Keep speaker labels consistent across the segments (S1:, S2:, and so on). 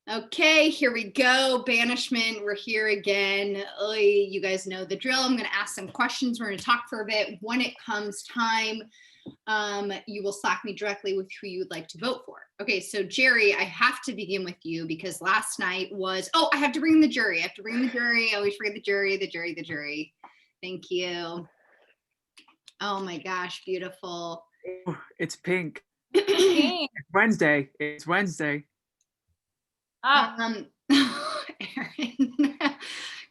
S1: Okay, here we go. Banishment, we're here again. You guys know the drill. I'm going to ask some questions. We're going to talk for a bit. When it comes time, you will Slack me directly with who you would like to vote for. Okay, so Jerry, I have to begin with you because last night was, I have to bring the jury. I have to bring the jury. I always forget the jury. Thank you. Oh my gosh, beautiful.
S2: Oh, it's pink.
S3: Pink.
S2: It's Wednesday.
S1: Aaron,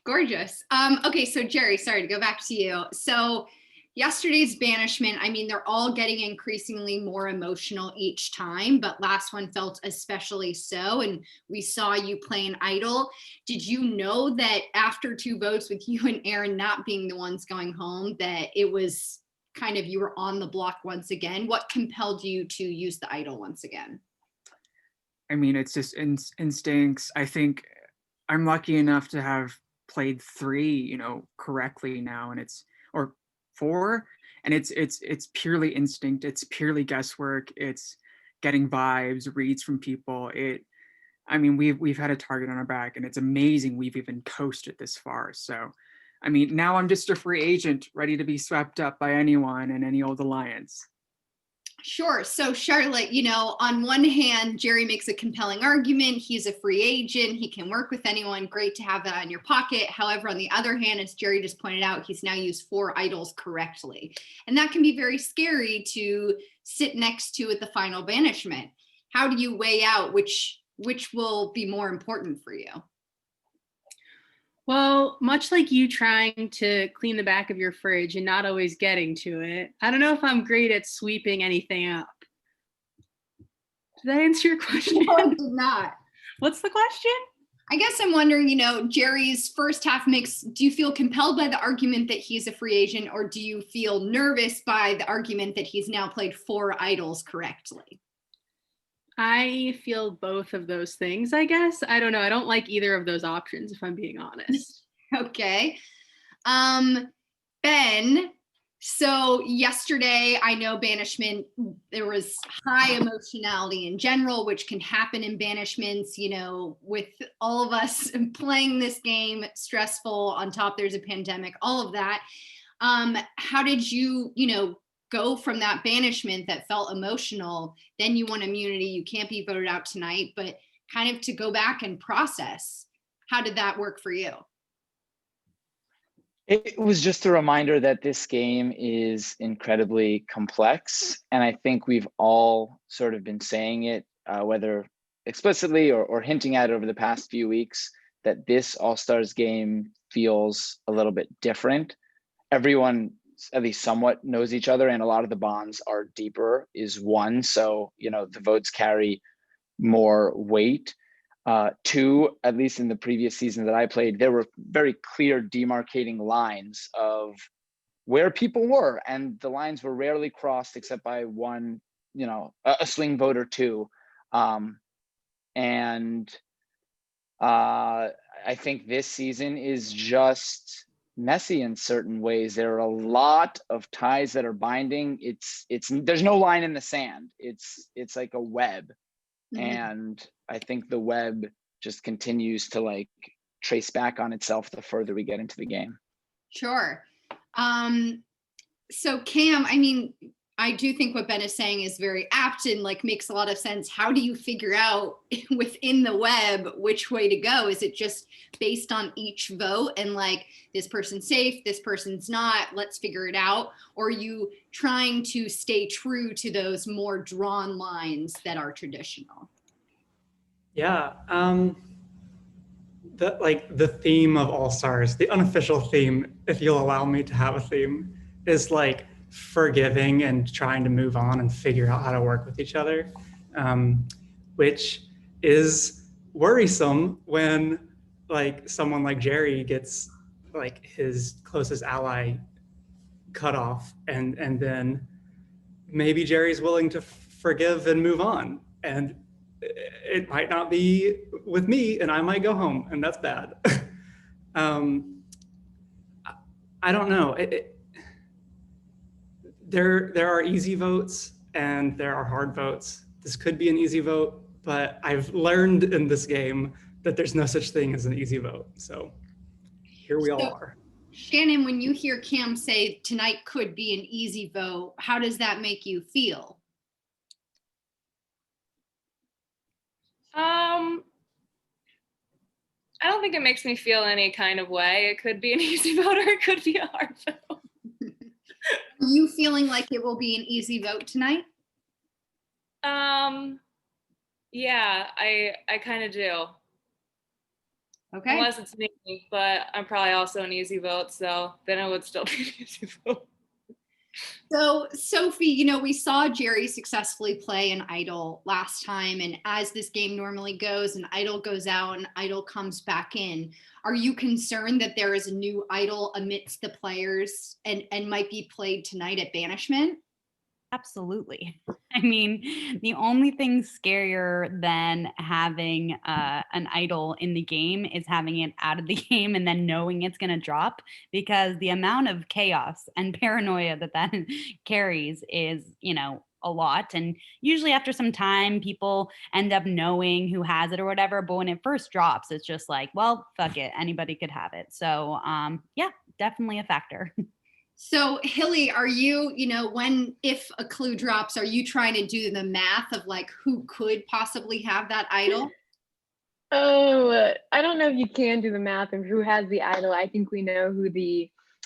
S1: gorgeous. Okay, so Jerry, sorry to go back to you. So yesterday's Banishment, I mean, they're all getting increasingly more emotional each time, but last one felt especially so. And we saw you playing Idol. Did you know that after 2 votes with you and Aaron not being the ones going home, that it was kind of, you were on the block once again? What compelled you to use the Idol once again?
S2: I mean, it's just instincts. I think I'm lucky enough to have played 3, correctly now, or 4, and it's purely instinct. It's purely guesswork. It's getting vibes, reads from people. I mean, we've had a target on our back, and it's amazing we've even coasted this far. So, I mean, now I'm just a free agent, ready to be swept up by anyone and any old alliance.
S1: Sure. So Charlotte, on one hand, Jerry makes a compelling argument. He's a free agent. He can work with anyone. Great to have that in your pocket. However, on the other hand, as Jerry just pointed out, he's now used 4 idols correctly. And that can be very scary to sit next to at the final Banishment. How do you weigh out which will be more important for you?
S3: Well, much like you trying to clean the back of your fridge and not always getting to it, I don't know if I'm great at sweeping anything up. Did that answer your question?
S1: No, it did not.
S3: What's the question?
S1: I guess I'm wondering, Jerry's first half do you feel compelled by the argument that he's a free agent, or do you feel nervous by the argument that he's now played 4 idols correctly?
S3: I feel both of those things, I guess. I don't know. I don't like either of those options, if I'm being honest.
S1: Okay. Ben, so yesterday, I know Banishment, there was high emotionality in general, which can happen in Banishments, with all of us playing this game, stressful, on top there's a pandemic, all of that. How did you, go from that Banishment that felt emotional, then you won immunity, you can't be voted out tonight, but kind of to go back and process, how did that work for you?
S4: It was just a reminder that this game is incredibly complex, and I think we've all sort of been saying it, whether explicitly or hinting at it over the past few weeks, that this All-Stars game feels a little bit different. Everyone at least somewhat knows each other, and a lot of the bonds are deeper is one. So, the votes carry more weight. 2, at least in the previous season that I played, there were very clear demarcating lines of where people were, and the lines were rarely crossed except by one, a swing vote or 2. And I think this season is just messy in certain ways. There are a lot of ties that are binding. There's no line in the sand. It's like a web. Mm-hmm. And I think the web just continues to trace back on itself the further we get into the game.
S1: Sure. So Cam, I mean, I do think what Ben is saying is very apt and makes a lot of sense. How do you figure out within the web which way to go? Is it just based on each vote and this person's safe, this person's not, let's figure it out? Or are you trying to stay true to those more drawn lines that are traditional?
S5: Yeah. The theme of All-Stars, the unofficial theme, if you'll allow me to have a theme, is forgiving and trying to move on and figure out how to work with each other, which is worrisome when someone like Jerry gets his closest ally cut off, and then maybe Jerry's willing to forgive and move on, and it might not be with me, and I might go home, and that's bad. I don't know. There are easy votes and there are hard votes. This could be an easy vote. but I've learned in this game that there's no such thing as an easy vote. So here we all
S1: So-
S5: are.
S1: Shannon, when you hear Cam say tonight could be an easy vote, how does that make you feel?
S6: I don't think it makes me feel any kind of way. It could be an easy vote or it could be a hard vote.
S1: Are you feeling like it will be an easy vote tonight?
S6: Yeah, I kind of do.
S1: Okay.
S6: Unless it's me, but I'm probably also an easy vote, so then it would still be an easy vote.
S1: So, Sophie, we saw Jerry successfully play an idol last time. And as this game normally goes, an idol goes out and idol comes back in. Are you concerned that there is a new idol amidst the players and might be played tonight at Banishment?
S7: Absolutely. I mean, the only thing scarier than having an idol in the game is having it out of the game and then knowing it's going to drop, because the amount of chaos and paranoia that carries is, a lot. And usually after some time, people end up knowing who has it or whatever. But when it first drops, it's just like, well, fuck it. Anybody could have it. So yeah, definitely a factor.
S1: So Hilly, are you, if a clue drops, are you trying to do the math of like who could possibly have that idol?
S8: Oh, I don't know if you can do the math of who has the idol. I think we know who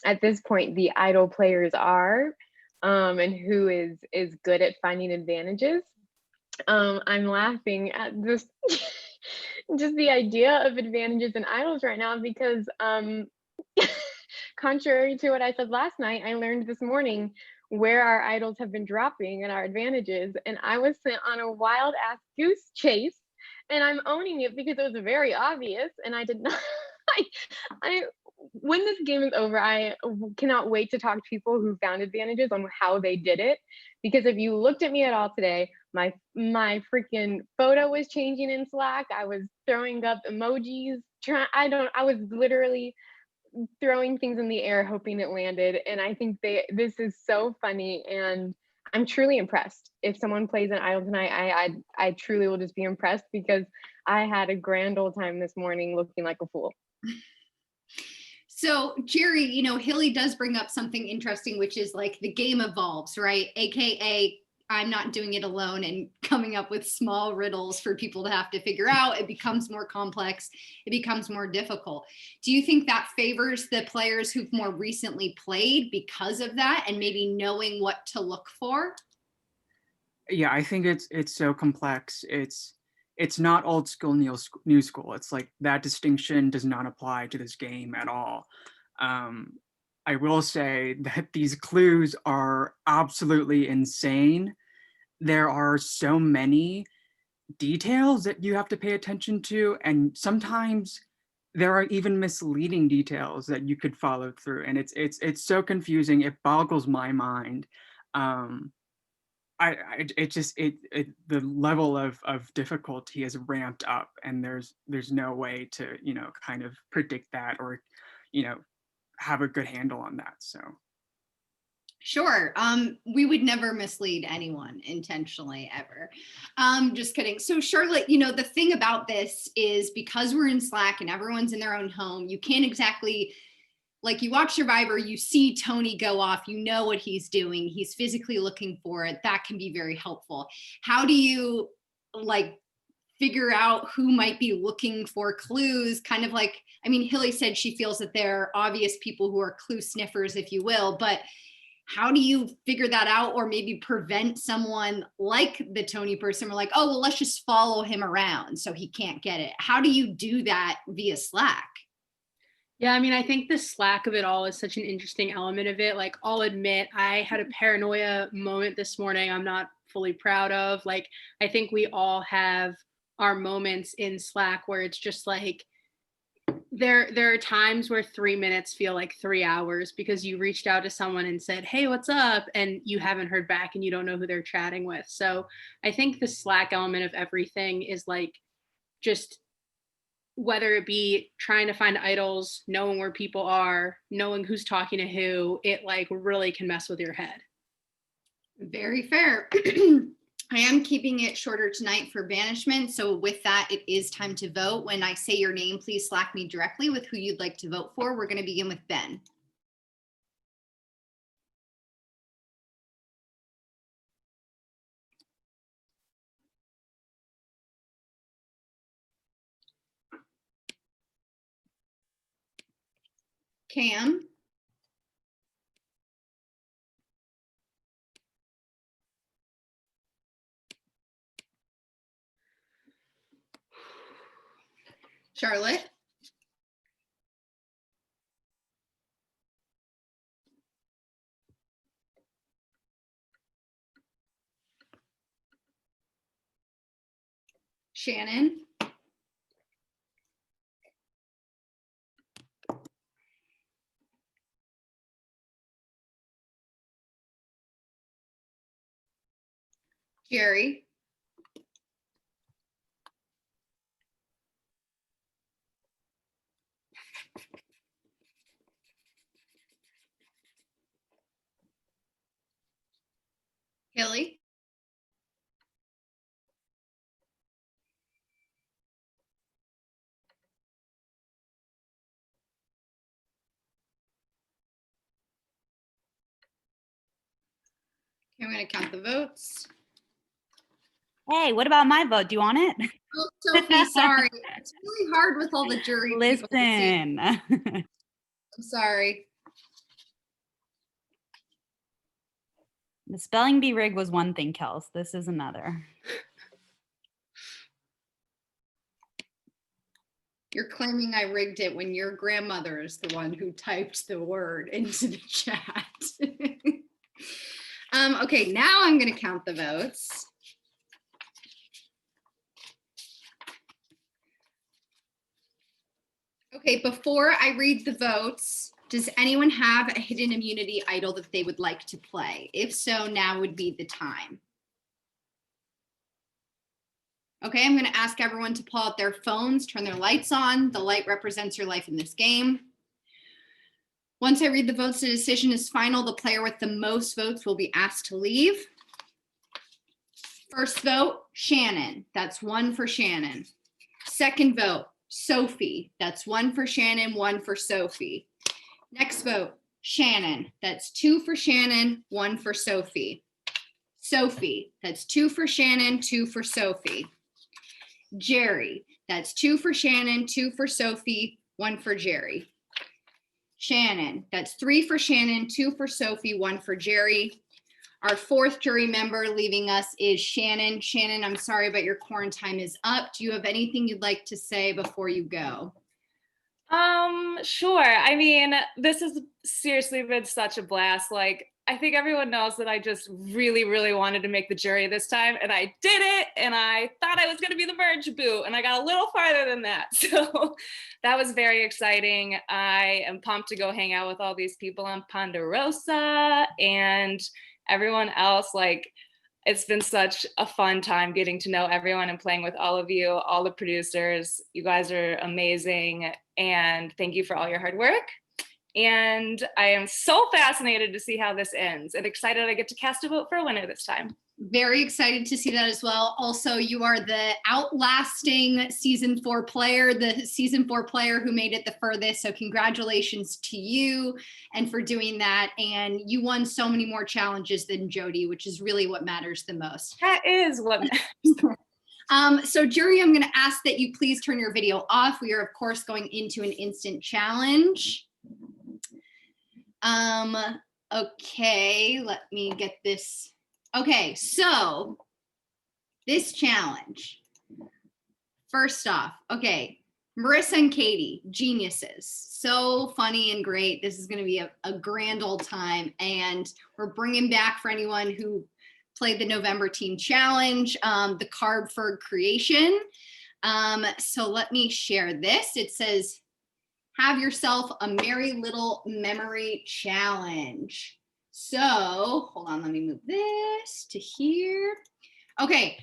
S8: at this point, the idol players are, and who is good at finding advantages. I'm laughing at this, just the idea of advantages and idols right now, because contrary to what I said last night, I learned this morning where our idols have been dropping and our advantages. And I was sent on a wild ass goose chase, and I'm owning it because it was very obvious. And I did not, when this game is over, I cannot wait to talk to people who found advantages on how they did it. Because if you looked at me at all today, my freaking photo was changing in Slack. I was throwing up emojis. I was literally throwing things in the air hoping it landed, and I think this is so funny, and I'm truly impressed. If someone plays an idol tonight, I truly will just be impressed, because I had a grand old time this morning looking like a fool.
S1: So Jerry, Hilly does bring up something interesting, which is like the game evolves, right? AKA I'm not doing it alone and coming up with small riddles for people to have to figure out. It becomes more complex. It becomes more difficult. Do you think that favors the players who've more recently played because of that and maybe knowing what to look for?
S2: Yeah, I think it's so complex. It's not old school, new school. It's like that distinction does not apply to this game at all. I will say that these clues are absolutely insane. There are so many details that you have to pay attention to, and sometimes there are even misleading details that you could follow through, and it's so confusing. It boggles my mind. The level of difficulty is ramped up, and there's no way to kind of predict that or have a good handle on that. So
S1: sure. We would never mislead anyone intentionally ever. Just kidding. So Charlotte, the thing about this is because we're in Slack and everyone's in their own home, you can't exactly, like, you watch Survivor, you see Tony go off, you know what he's doing, he's physically looking for it. That can be very helpful. How do you figure out who might be looking for clues? Kind of like, Hilly said she feels that there are obvious people who are clue sniffers, if you will, but how do you figure that out, or maybe prevent someone like the Tony person? We're like, oh, well, let's just follow him around so he can't get it. How do you do that via Slack?
S3: Yeah, I think the Slack of it all is such an interesting element of it. Like, I'll admit, I had a paranoia moment this morning I'm not fully proud of. Like, I think we all have our moments in Slack where it's just like, there are times where 3 minutes feel like 3 hours because you reached out to someone and said, hey, what's up? And you haven't heard back and you don't know who they're chatting with. So I think the Slack element of everything is like, just whether it be trying to find idols, knowing where people are, knowing who's talking to who, it like really can mess with your head.
S1: Very fair. I am keeping it shorter tonight for banishment. So with that, it is time to vote. When I say your name, please Slack me directly with who you'd like to vote for. We're going to begin with Ben. Cam. Charlotte. Shannon. Jerry. Hilly. Okay, I'm going to count the votes.
S7: Hey, what about my vote? Do you want it?
S1: Oh, Sophie, sorry. It's really hard with all the jury people.
S7: Listen.
S1: I'm sorry.
S7: The spelling bee rig was one thing, Kels. This is another.
S1: You're claiming I rigged it when your grandmother is the one who typed the word into the chat. Okay, now I'm going to count the votes. Okay, before I read the votes, does anyone have a hidden immunity idol that they would like to play? If so, now would be the time. Okay, I'm going to ask everyone to pull out their phones, turn their lights on. The light represents your life in this game. Once I read the votes, the decision is final. The player with the most votes will be asked to leave. First vote, Shannon. That's 1 for Shannon. Second vote, Sophie. That's 1 for Shannon, 1 for Sophie. Next vote, Shannon. That's 2 for Shannon, 1 for Sophie. Sophie. That's 2 for Shannon, 2 for Sophie. Jerry. That's 2 for Shannon, 2 for Sophie, 1 for Jerry. Shannon. That's 3 for Shannon, 2 for Sophie, 1 for Jerry. Our fourth jury member leaving us is Shannon. Shannon, I'm sorry, but your quarantine is up. Do you have anything you'd like to say before you go?
S6: Sure. I mean, this has seriously been such a blast. Like, I think everyone knows that I just really, really wanted to make the jury this time, and I did it, and I thought I was going to be the merge boot, and I got a little farther than that. So that was very exciting. I am pumped to go hang out with all these people on Ponderosa and everyone else. Like, it's been such a fun time getting to know everyone and playing with all of you, all the producers. You guys are amazing, and thank you for all your hard work. And I am so fascinated to see how this ends and excited I get to cast a vote for a winner this time.
S1: Very excited to see that as well. Also, you are the outlasting season 4 player, the season 4 player who made it the furthest. So congratulations to you and for doing that. And you won so many more challenges than Jody, which is really what matters the most.
S6: That is what matters.
S1: So jury, I'm going to ask that you please turn your video off. We are, of course, going into an instant challenge. Okay, let me get this. Okay, so this challenge, first off, okay, Marissa and Katie, geniuses, so funny and great. This is going to be a grand old time, and we're bringing back, for anyone who played the November Team Challenge, the card for creation. So let me share this. It says, have yourself a merry little memory challenge. So hold on, let me move this to here. Okay,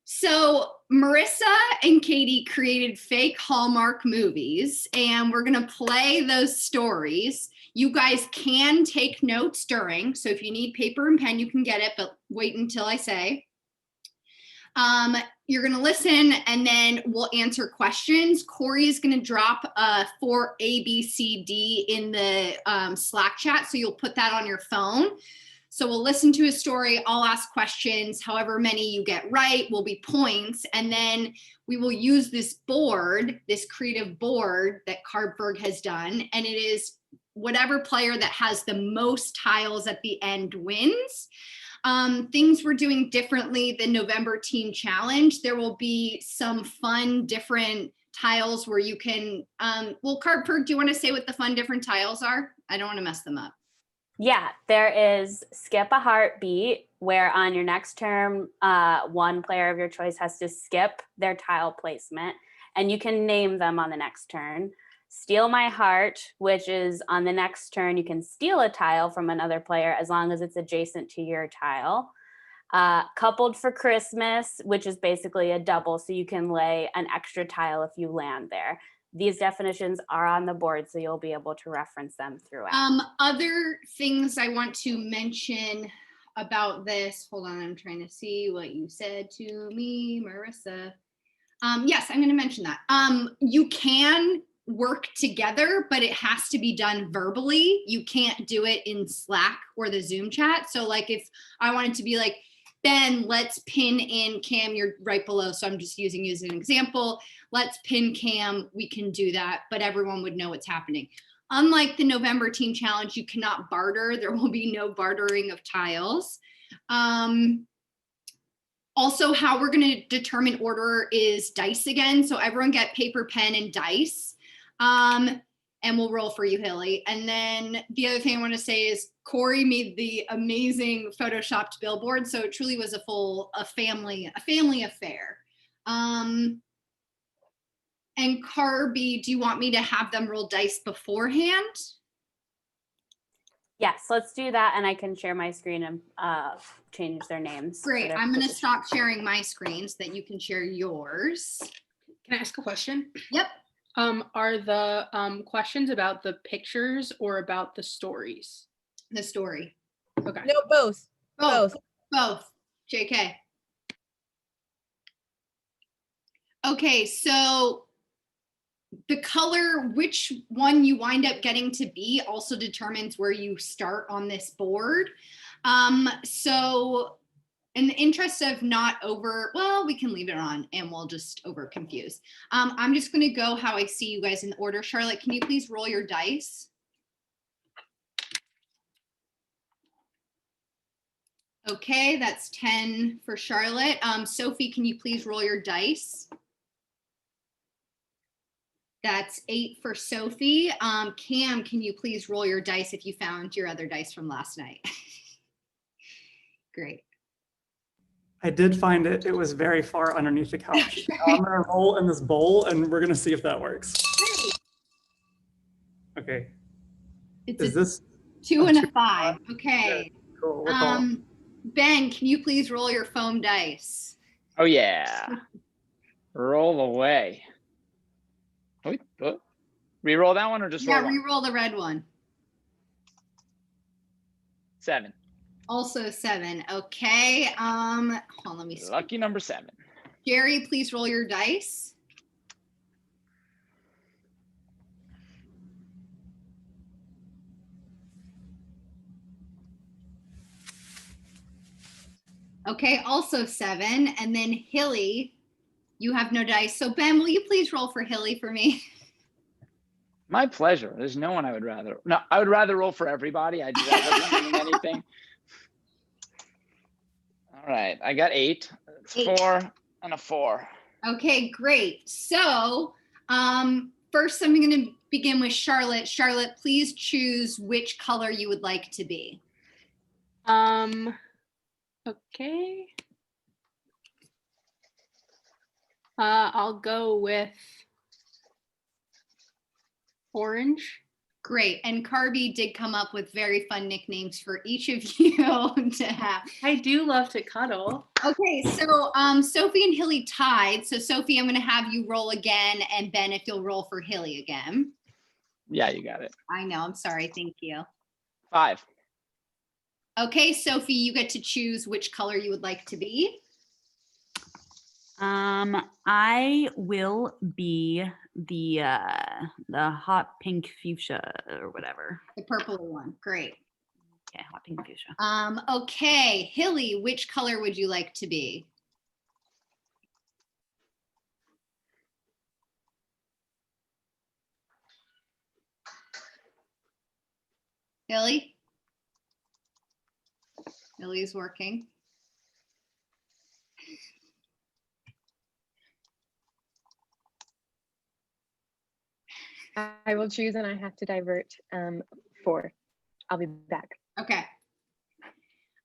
S1: so Marissa and Katie created fake Hallmark movies, and we're gonna play those stories. You guys can take notes during, so if you need paper and pen, you can get it, but wait until I say. You're going to listen and then we'll answer questions. Corey is going to drop for A, B, C, D in the Slack chat. So you'll put that on your phone. So we'll listen to a story. I'll ask questions. However many you get right will be points. And then we will use this board, this creative board that Cardberg has done. And it is whatever player that has the most tiles at the end wins. Things we're doing differently than November Team Challenge. There will be some fun, different tiles where you can, well, Cardberg, do you want to say what the fun, different tiles are? I don't want to mess them up.
S9: Yeah, there is skip a heartbeat, where on your next turn, one player of your choice has to skip their tile placement, and you can name them on the next turn. Steal my heart, which is on the next turn, you can steal a tile from another player as long as it's adjacent to your tile. Coupled for Christmas, which is basically a double, so you can lay an extra tile if you land there. These definitions are on the board, so you'll be able to reference them throughout.
S1: Other things I want to mention about this, hold on, I'm trying to see what you said to me, Marissa. Yes, I'm going to mention that. You can work together, but it has to be done verbally. You can't do it in Slack or the Zoom chat. So like if I wanted to be like, Ben, let's pin in Cam, you're right below. So I'm just using you as an example. Let's pin Cam, we can do that, but everyone would know what's happening. Unlike the November Team Challenge, you cannot barter. There will be no bartering of tiles. Also, how we're going to determine order is dice again. So everyone get paper, pen, and dice. And we'll roll for you, Hilly. And then the other thing I want to say is Corey made the amazing photoshopped billboard. So it truly was a family affair. And Carby, do you want me to have them roll dice beforehand?
S9: Yes, let's do that, and I can share my screen and change their names.
S1: Great, I'm gonna stop sharing my screen so that you can share yours.
S3: Can I ask a question?
S1: Yep.
S3: Are the questions about the pictures or about the stories?
S1: The story.
S3: Okay.
S10: No, both.
S1: Both. JK. Okay, so the color, which one you wind up getting to be also determines where you start on this board. So in the interest of not well, we can leave it on and we'll just over confuse. I'm just gonna go how I see you guys in order. Charlotte, can you please roll your dice? Okay, that's 10 for Charlotte. Sophie, can you please roll your dice? That's 8 for Sophie. Cam, can you please roll your dice if you found your other dice from last night? Great.
S5: I did find it. It was very far underneath the couch. I'm going to roll in this bowl and we're going to see if that works. Okay. Is this
S1: 2 and a 5? Okay.
S5: Yeah, cool.
S1: Ben, can you please roll your foam dice?
S4: Oh yeah. Roll away. Wait, re-roll that one or just roll one?
S1: Re-roll the red one.
S4: 7.
S1: Also 7. Okay. Hold on, let me see.
S4: Lucky number 7.
S1: Jerry, please roll your dice. Okay, also 7. And then Hilly, you have no dice. So Ben, will you please roll for Hilly for me?
S4: My pleasure. There's no one I would rather. No, I would rather roll for everybody. I wasn't doing anything. All right, I got 8. It's 4 and a 4.
S1: Okay, great. So first I'm going to begin with Charlotte. Charlotte, please choose which color you would like to be.
S3: Okay. I'll go with orange.
S1: Great. And Carby did come up with very fun nicknames for each of you to have.
S3: I do love to cuddle.
S1: Okay, so Sophie and Hilly tied. So Sophie, I'm going to have you roll again, and Ben, if you'll roll for Hilly again.
S4: Yeah, you got it.
S1: I know. I'm sorry. Thank you.
S4: 5.
S1: Okay, Sophie, you get to choose which color you would like to be.
S7: I will be the hot pink fuchsia or whatever.
S1: The purple one. Great.
S7: Yeah, hot pink fuchsia.
S1: Okay, Hilly, which color would you like to be? Hilly? Hilly's working.
S8: I will choose and I have to divert 4. I'll be back.
S1: Okay.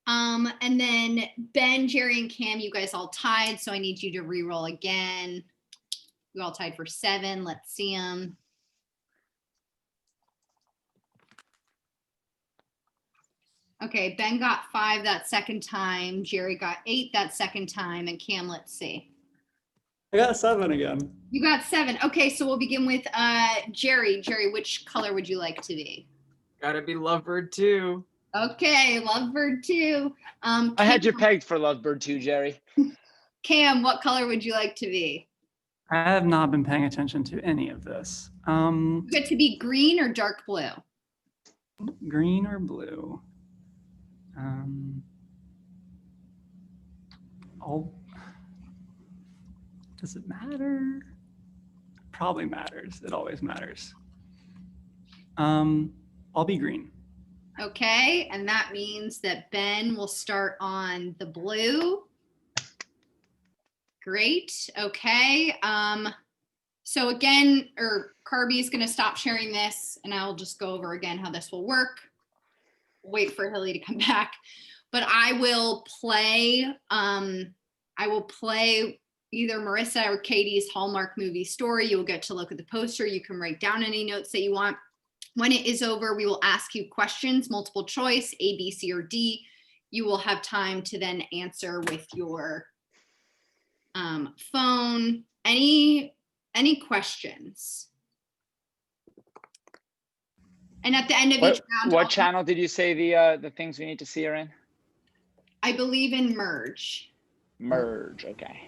S1: And then Ben, Jerry, and Cam, you guys all tied, so I need you to re-roll again. You all tied for 7. Let's see them. Okay, Ben got 5 that second time. Jerry got 8 that second time, and Cam, let's see.
S5: I got 7 again.
S1: You got 7. Okay, so we'll begin with Jerry. Jerry, which color would you like to be?
S2: Gotta be Lovebird too.
S1: Okay, Lovebird 2.
S4: I had you pegged for Lovebird too, Jerry.
S1: Cam, what color would you like to be?
S5: I have not been paying attention to any of this.
S1: You get to be green or dark blue?
S5: Green or blue? Does it matter? Probably matters. It always matters. I'll be green.
S1: Okay, and that means that Ben will start on the blue. Great, okay. So again, Carby's gonna stop sharing this and I'll just go over again how this will work. Wait for Hilly to come back, but I will play either Marissa or Katie's Hallmark movie story. You'll get to look at the poster. You can write down any notes that you want. When it is over, we will ask you questions, multiple choice, A, B, C, or D. You will have time to then answer with your phone. Any questions? And at the end of each round,
S4: What channel did you say the things we need to see are in?
S1: I believe in Merge.
S4: Merge, okay.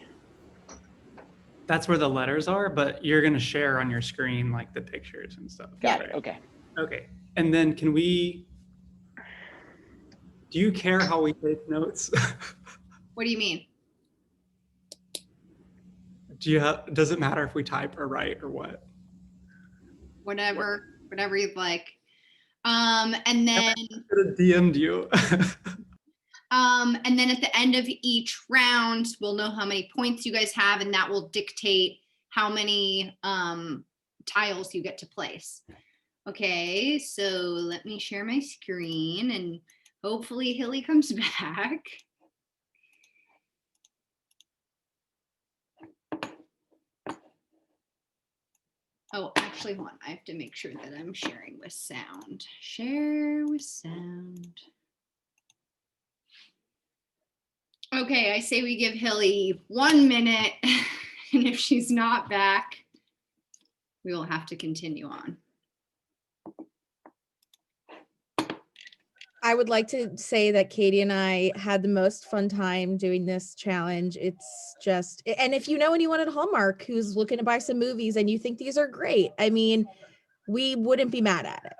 S5: That's where the letters are, but you're gonna share on your screen like the pictures and stuff.
S4: Got it, okay.
S5: Okay, and then do you care how we take notes?
S1: What do you mean?
S5: Does it matter if we type or write or what?
S1: Whatever you'd like. And then
S5: I DM'd you.
S1: and then at the end of each round, we'll know how many points you guys have, and that will dictate how many tiles you get to place. Okay, so let me share my screen and hopefully Hilly comes back. Oh, actually, hold on. I have to make sure that I'm sharing with sound. Share with sound. Okay, I say we give Hilly 1 minute, and if she's not back, we will have to continue on.
S10: I would like to say that Katie and I had the most fun time doing this challenge. It's just, and if you know anyone at Hallmark who's looking to buy some movies and you think these are great, I mean, we wouldn't be mad at it.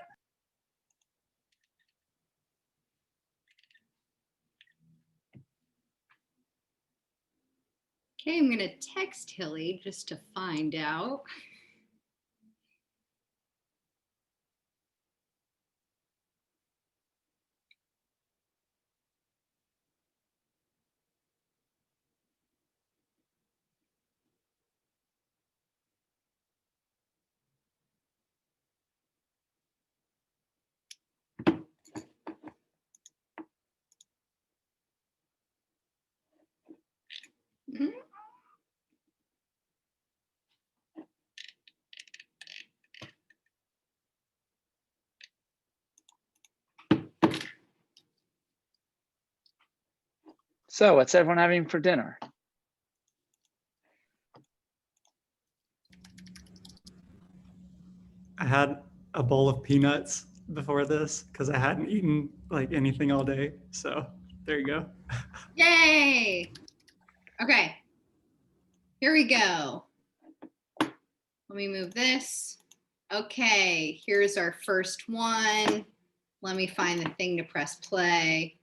S1: Okay, I'm gonna text Hilly just to find out. Mm-hmm.
S4: So what's everyone having for dinner?
S5: I had a bowl of peanuts before this because I hadn't eaten like anything all day. So there you go.
S1: Yay! Okay. Here we go. Let me move this. Okay, here's our first one. Let me find the thing to press play.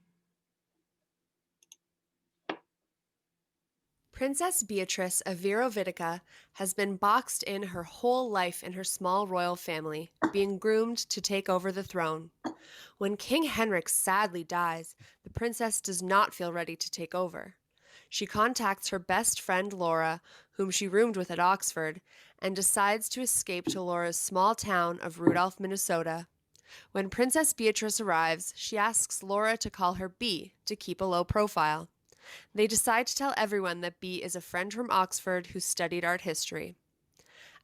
S11: Princess Beatrice of Virovitica has been boxed in her whole life in her small royal family, being groomed to take over the throne. When King Henrik sadly dies, the princess does not feel ready to take over. She contacts her best friend Laura, whom she roomed with at Oxford, and decides to escape to Laura's small town of Rudolph, Minnesota. When Princess Beatrice arrives, she asks Laura to call her Bea to keep a low profile. They decide to tell everyone that Bea is a friend from Oxford who studied art history.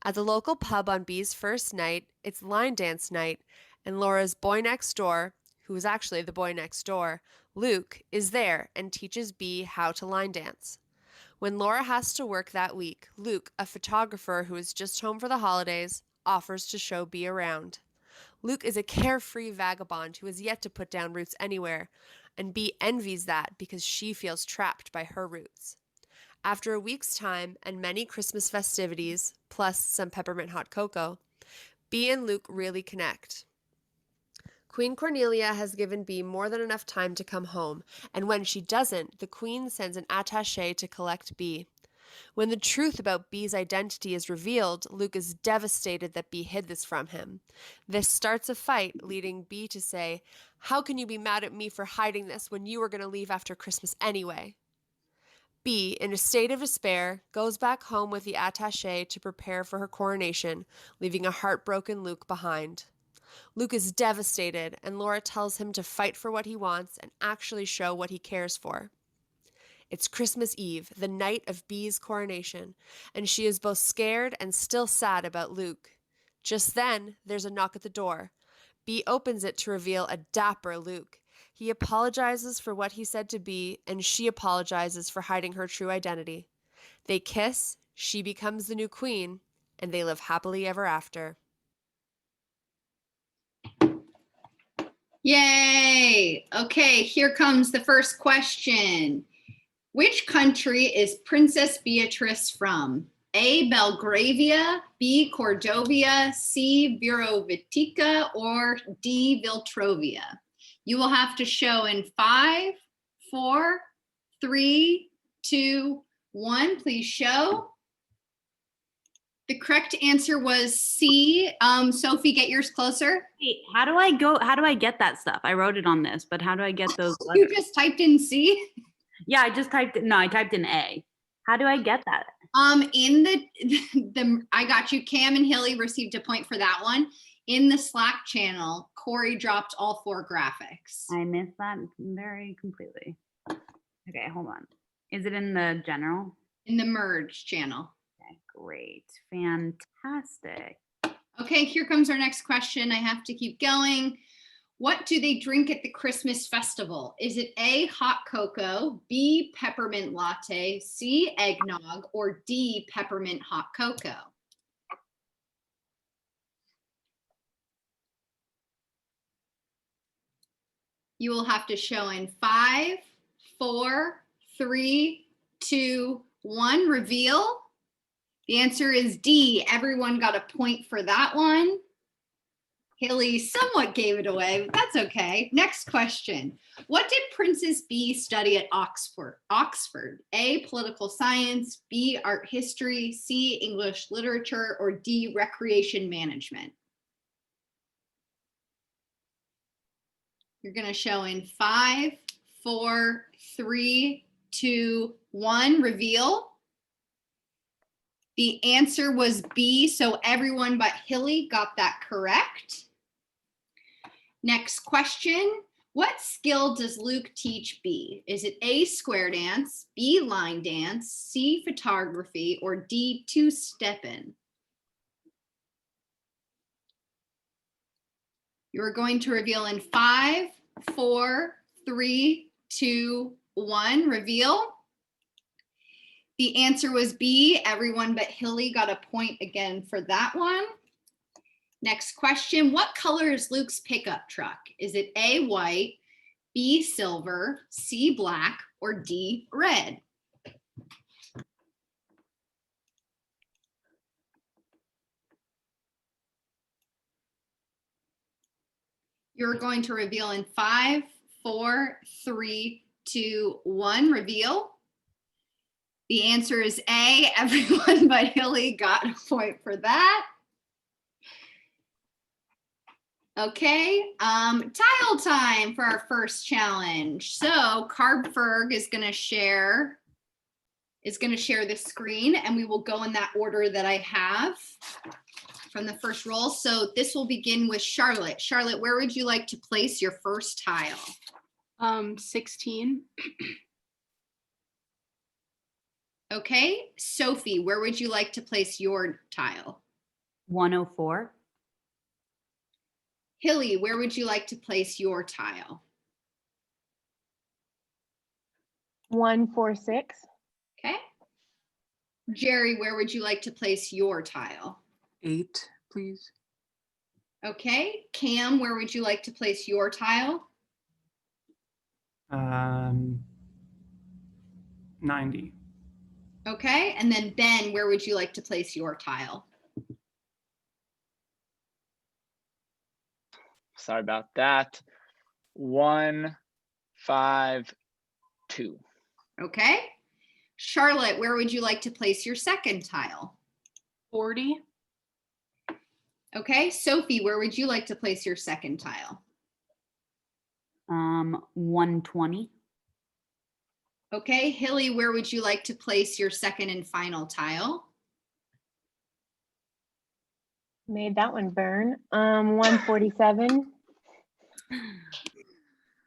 S11: At the local pub on Bea's first night, it's line dance night, and Laura's boy next door, who is actually the boy next door, Luke, is there and teaches Bea how to line dance. When Laura has to work that week, Luke, a photographer who is just home for the holidays, offers to show Bea around. Luke is a carefree vagabond who has yet to put down roots anywhere, and Bea envies that because she feels trapped by her roots. After a week's time and many Christmas festivities, plus some peppermint hot cocoa, Bea and Luke really connect. Queen Cornelia has given Bea more than enough time to come home, and when she doesn't, the Queen sends an attaché to collect Bea. When the truth about Bea's identity is revealed, Luke is devastated that Bea hid this from him. This starts a fight, leading Bea to say, "How can you be mad at me for hiding this when you were going to leave after Christmas anyway?" Bea, in a state of despair, goes back home with the attaché to prepare for her coronation, leaving a heartbroken Luke behind. Luke is devastated, and Laura tells him to fight for what he wants and actually show what he cares for. It's Christmas Eve, the night of Bea's coronation, and she is both scared and still sad about Luke. Just then, there's a knock at the door. Bea opens it to reveal a dapper Luke. He apologizes for what he said to Bea, and she apologizes for hiding her true identity. They kiss, she becomes the new queen, and they live happily ever after.
S1: Yay! Okay, here comes the first question. Which country is Princess Beatrice from? A, Belgravia, B, Cordovia, C, Virovitica, or D, Viltrovia? You will have to show in 5, 4, 3, 2, 1. Please show. The correct answer was C. Sophie, get yours closer.
S7: Wait, how do I get that stuff? I wrote it on this, but how do I get those
S1: You
S7: letters?
S1: just typed in C?
S7: Yeah, I typed in A. How do I get that?
S1: In the I got you. Cam and Hilly received a point for that one. In the Slack channel, Corey dropped all 4 graphics.
S7: I missed that very completely. Okay, hold on. Is it in the general?
S1: In the merge channel.
S7: Okay, great. Fantastic.
S1: Okay, here comes our next question. I have to keep going. What do they drink at the Christmas festival? Is it A, hot cocoa, B, peppermint latte, C, eggnog, or D, peppermint hot cocoa? You will have to show in 5, 4, 3, 2, 1. Reveal. The answer is D. Everyone got a point for that one. Haley somewhat gave it away, but that's okay. Next question. What did Princess Bea study at Oxford? A, political science, B, art history, C, English literature, or D, recreation management? You're going to show in 5, 4, 3, 2, 1. Reveal. The answer was B, so everyone but Hilly got that correct. Next question. What skill does Luke teach Bea? Is it A, square dance, B, line dance, C, photography, or D, two-stepping? You are going to reveal in 5, 4, 3, 2, 1. Reveal. The answer was B. Everyone but Hilly got a point again for that one. Next question. What color is Luke's pickup truck? Is it A, white, B, silver, C, black, or D, red? You're going to reveal in 5, 4, 3, 2, 1. Reveal. The answer is A. Everyone but Hilly got a point for that. Okay, tile time for our first challenge. So Carbferg is gonna share the screen, and we will go in that order that I have from the first roll. So this will begin with Charlotte. Charlotte, where would you like to place your first tile?
S3: 16.
S1: Okay, Sophie, where would you like to place your tile?
S7: 104.
S1: Hilly, where would you like to place your tile?
S8: 146.
S1: Okay. Jerry, where would you like to place your tile?
S2: 8, please.
S1: Okay. Cam, where would you like to place your tile?
S5: 90.
S1: Okay. And then Ben, where would you like to place your tile?
S4: Sorry about that. 152.
S1: Okay. Charlotte, where would you like to place your second tile?
S3: 40.
S1: Okay. Sophie, where would you like to place your second tile?
S7: 120.
S1: Okay. Hilly, where would you like to place your second and final tile?
S8: Made that one burn. 147.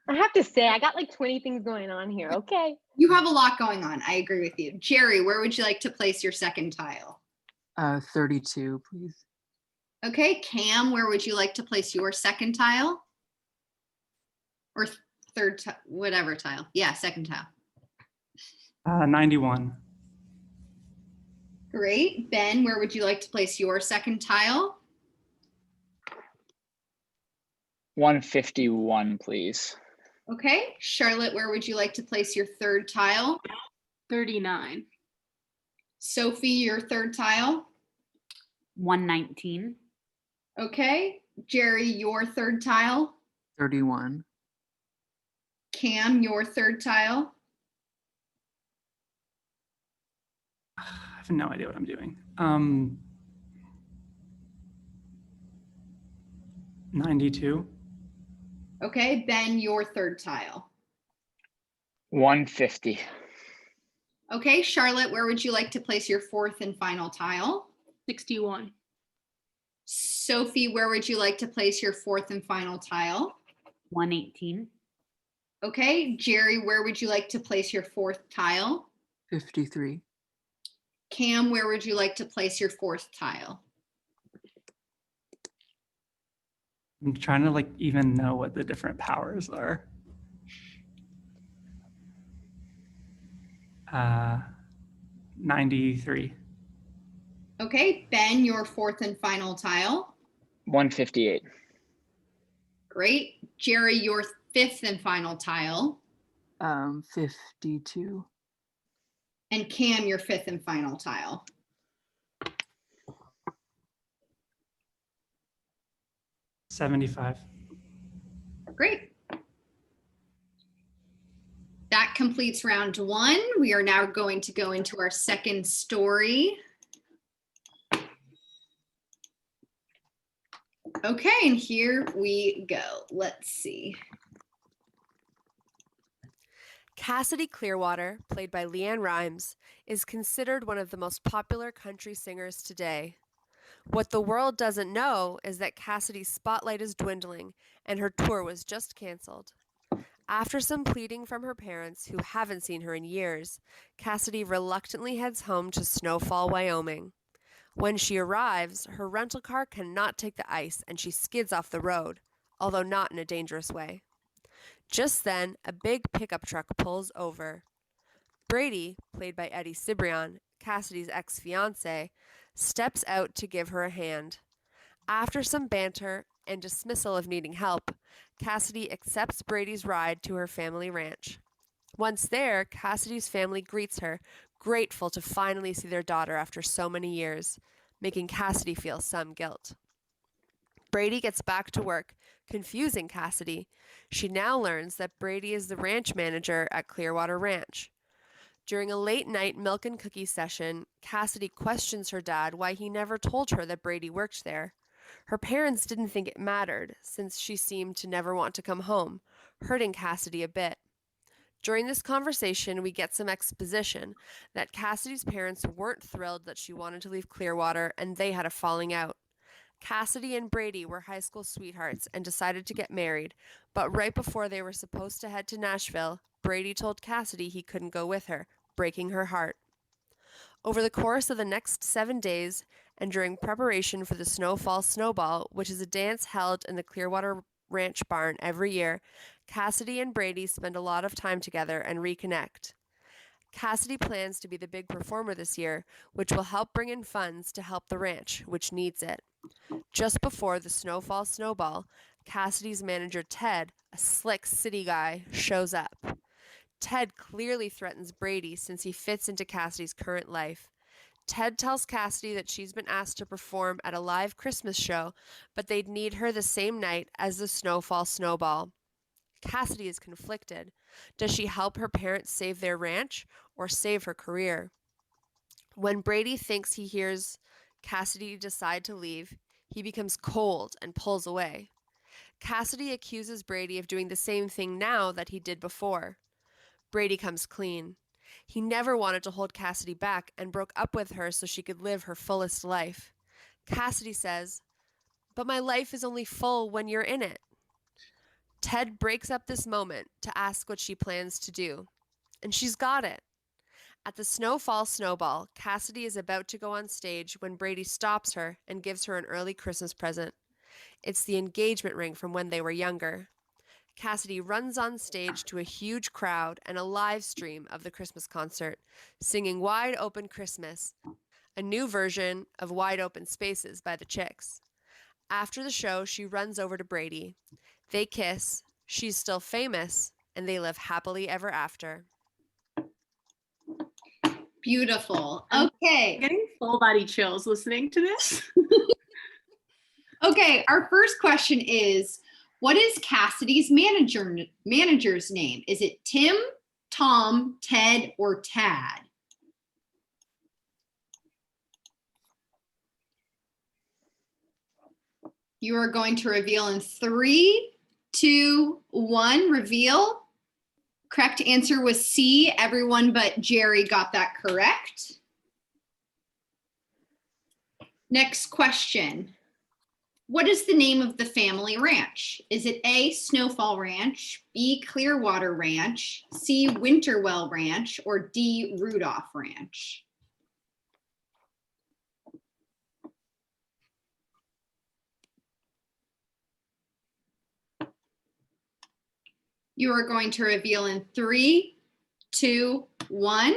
S8: I have to say, I got like 20 things going on here. Okay.
S1: You have a lot going on. I agree with you. Jerry, where would you like to place your second tile?
S2: 32, please.
S1: Okay. Cam, where would you like to place your second tile? Or third, whatever tile. Yeah, second tile.
S5: 91.
S1: Great. Ben, where would you like to place your second tile?
S4: 151, please.
S1: Okay. Charlotte, where would you like to place your third tile?
S3: 39.
S1: Sophie, your third tile?
S7: 119.
S1: Okay. Jerry, your third tile?
S2: 31.
S1: Cam, your third tile?
S5: I have no idea what I'm doing. 92.
S1: Okay. Ben, your third tile?
S4: 150.
S1: Okay. Charlotte, where would you like to place your fourth and final tile?
S3: 61.
S1: Sophie, where would you like to place your fourth and final tile?
S7: 118.
S1: Okay. Jerry, where would you like to place your fourth tile?
S2: 53.
S1: Cam, where would you like to place your fourth tile?
S5: I'm trying to like even know what the different powers are. 93.
S1: Okay. Ben, your fourth and final tile?
S4: 158.
S1: Great. Jerry, your fifth and final tile?
S2: 52.
S1: And Cam, your fifth and final tile?
S5: 75.
S1: Great. That completes round one. We are now going to go into our second story. Okay, and here we go. Let's see.
S11: Cassidy Clearwater, played by Leanne Rimes, is considered one of the most popular country singers today. What the world doesn't know is that Cassidy's spotlight is dwindling and her tour was just canceled. After some pleading from her parents, who haven't seen her in years, Cassidy reluctantly heads home to Snowfall, Wyoming. When she arrives, her rental car cannot take the ice and she skids off the road, although not in a dangerous way. Just then, a big pickup truck pulls over. Brady, played by Eddie Cibrian, Cassidy's ex-fiancé, steps out to give her a hand. After some banter and dismissal of needing help, Cassidy accepts Brady's ride to her family ranch. Once there, Cassidy's family greets her, grateful to finally see their daughter after so many years, making Cassidy feel some guilt. Brady gets back to work, confusing Cassidy. She now learns that Brady is the ranch manager at Clearwater Ranch. During a late night milk and cookie session, Cassidy questions her dad why he never told her that Brady worked there. Her parents didn't think it mattered, since she seemed to never want to come home, hurting Cassidy a bit. During this conversation, we get some exposition that Cassidy's parents weren't thrilled that she wanted to leave Clearwater and they had a falling out. Cassidy and Brady were high school sweethearts and decided to get married, but right before they were supposed to head to Nashville, Brady told Cassidy he couldn't go with her, breaking her heart. Over the course of the next 7 days, and during preparation for the Snowfall Snowball, which is a dance held in the Clearwater Ranch barn every year, Cassidy and Brady spend a lot of time together and reconnect. Cassidy plans to be the big performer this year, which will help bring in funds to help the ranch, which needs it. Just before the Snowfall Snowball, Cassidy's manager Ted, a slick city guy, shows up. Ted clearly threatens Brady since he fits into Cassidy's current life. Ted tells Cassidy that she's been asked to perform at a live Christmas show, but they'd need her the same night as the Snowfall Snowball. Cassidy is conflicted. Does she help her parents save their ranch or save her career? When Brady thinks he hears Cassidy decide to leave, he becomes cold and pulls away. Cassidy accuses Brady of doing the same thing now that he did before. Brady comes clean. He never wanted to hold Cassidy back and broke up with her so she could live her fullest life. Cassidy says, "But my life is only full when you're in it." Ted breaks up this moment to ask what she plans to do, and she's got it. At the Snowfall Snowball, Cassidy is about to go on stage when Brady stops her and gives her an early Christmas present. It's the engagement ring from when they were younger. Cassidy runs on stage to a huge crowd and a live stream of the Christmas concert, singing Wide Open Christmas, a new version of Wide Open Spaces by the Chicks. After the show, she runs over to Brady. They kiss, she's still famous, and they live happily ever after.
S1: Beautiful.
S3: I'm
S1: Okay.
S3: getting full body chills listening to this.
S1: Okay, our first question is, what is Cassidy's manager's name? Is it Tim, Tom, Ted, or Tad? You are going to reveal in 3, 2, 1. Reveal. Correct answer was C. Everyone but Jerry got that correct. Next question. What is the name of the family ranch? Is it A, Snowfall Ranch, B, Clearwater Ranch, C, Winterwell Ranch, or D, Rudolph Ranch? You are going to reveal in 3, 2, 1.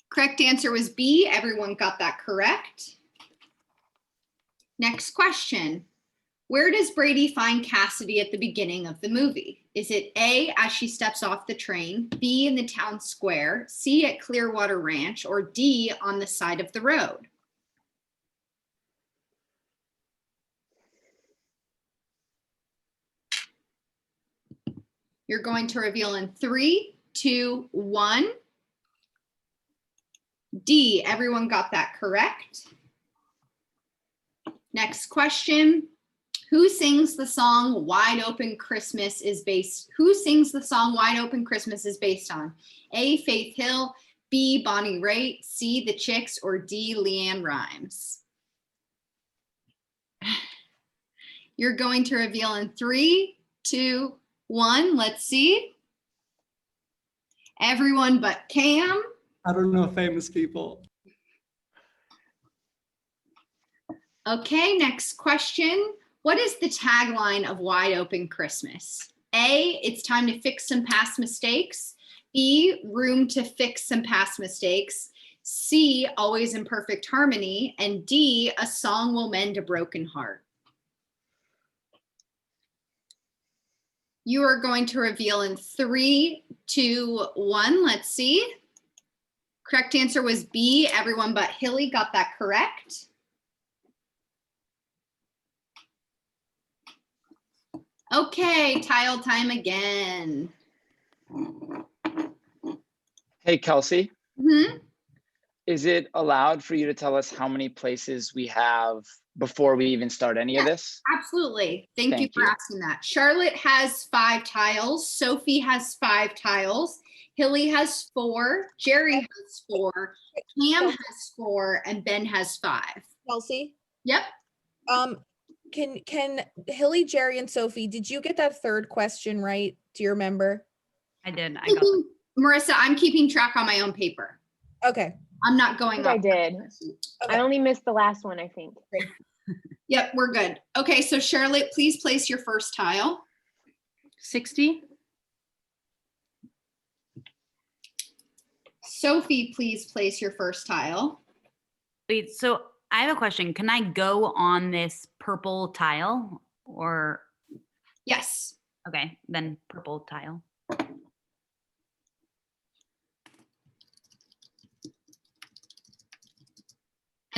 S1: Correct answer was B. Everyone got that correct. Next question. Where does Brady find Cassidy at the beginning of the movie? Is it A, as she steps off the train, B, in the town square, C, at Clearwater Ranch, or D, on the side of the road? You're going to reveal in 3, 2, 1. D, everyone got that correct. Next question. Who sings the song Wide Open Christmas is based on? A, Faith Hill, B, Bonnie Raitt, C, The Chicks, or D, Leanne Rimes? You're going to reveal in 3, 2, 1. Let's see. Everyone but Cam.
S5: I don't know famous people.
S1: Okay, next question. What is the tagline of Wide Open Christmas? A, it's time to fix some past mistakes. B, room to fix some past mistakes. C, always in perfect harmony. And D, a song will mend a broken heart. You are going to reveal in 3, 2, 1. Let's see. Correct answer was B. Everyone but Hilly got that correct. Okay, tile time again.
S4: Hey, Kelsey,
S1: Mhm.
S4: is it allowed for you to tell us how many places we have before we even start any of this?
S1: Absolutely. Thank you
S4: Thank
S1: for
S4: you.
S1: asking that. Charlotte has 5 tiles. Sophie has 5 tiles. Hilly has 4. Jerry has 4. Cam has 4. And Ben has 5.
S10: Kelsey,
S1: Yep.
S10: can Hilly, Jerry, and Sophie, did you get that third question right? Do you remember?
S7: I did. I got that.
S1: Marissa, I'm keeping track on my own paper.
S10: Okay.
S1: I'm not
S8: I
S1: going
S8: think I
S1: off.
S8: did.
S10: Okay.
S8: I only missed the last one, I think.
S1: Yep, we're good. Okay, so Charlotte, please place your first tile.
S3: 60.
S1: Sophie, please place your first tile.
S7: Wait, so I have a question. Can I go on this purple tile or,
S1: Yes.
S7: okay, then purple tile.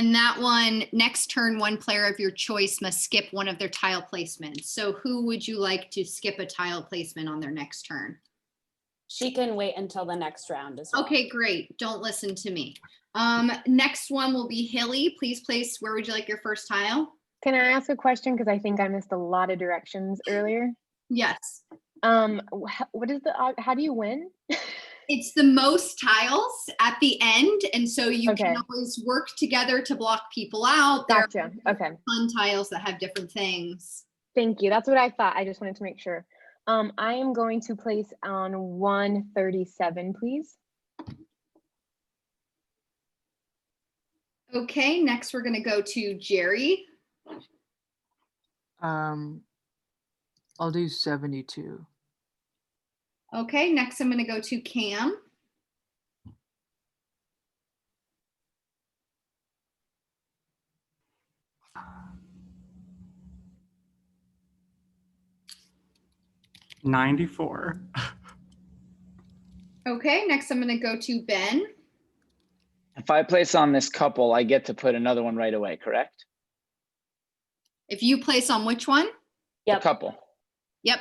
S1: And that one, next turn, one player of your choice must skip one of their tile placements. So who would you like to skip a tile placement on their next turn?
S9: She can wait until the next round as well.
S1: Okay, great. Don't listen to me. Next one will be Hilly. Please place, where would you like your first tile?
S8: Can I ask a question? Because I think I missed a lot of directions earlier.
S1: Yes.
S8: What is the, how do you win?
S1: It's the most tiles at the end. And so you
S8: Okay.
S1: can always work together to block people out. There
S8: Gotcha. Okay.
S1: are fun tiles that have different things.
S8: Thank you. That's what I thought. I just wanted to make sure. I am going to place on 137, please.
S1: Okay, next we're gonna go to Jerry.
S2: I'll do 72.
S1: Okay, next I'm gonna go to Cam.
S5: $94.
S1: Okay, next I'm gonna go to Ben.
S4: If I place on this couple, I get to put another one right away, correct?
S1: If you place on which one?
S9: Yep.
S4: The couple.
S1: Yep.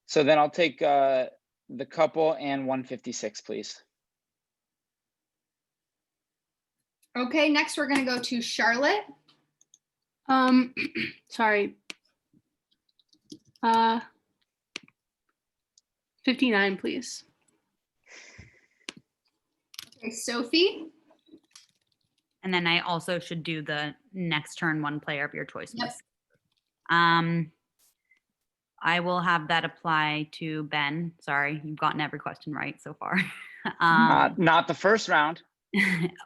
S4: So then I'll take the couple and 156, please.
S1: Okay, next we're gonna go to Charlotte.
S3: Sorry. 59, please.
S1: Okay, Sophie.
S7: And then I also should do the next turn, one player of your choice.
S1: Yep.
S7: Miss. I will have that apply to Ben. Sorry, you've gotten every question right so far.
S4: Not the first round.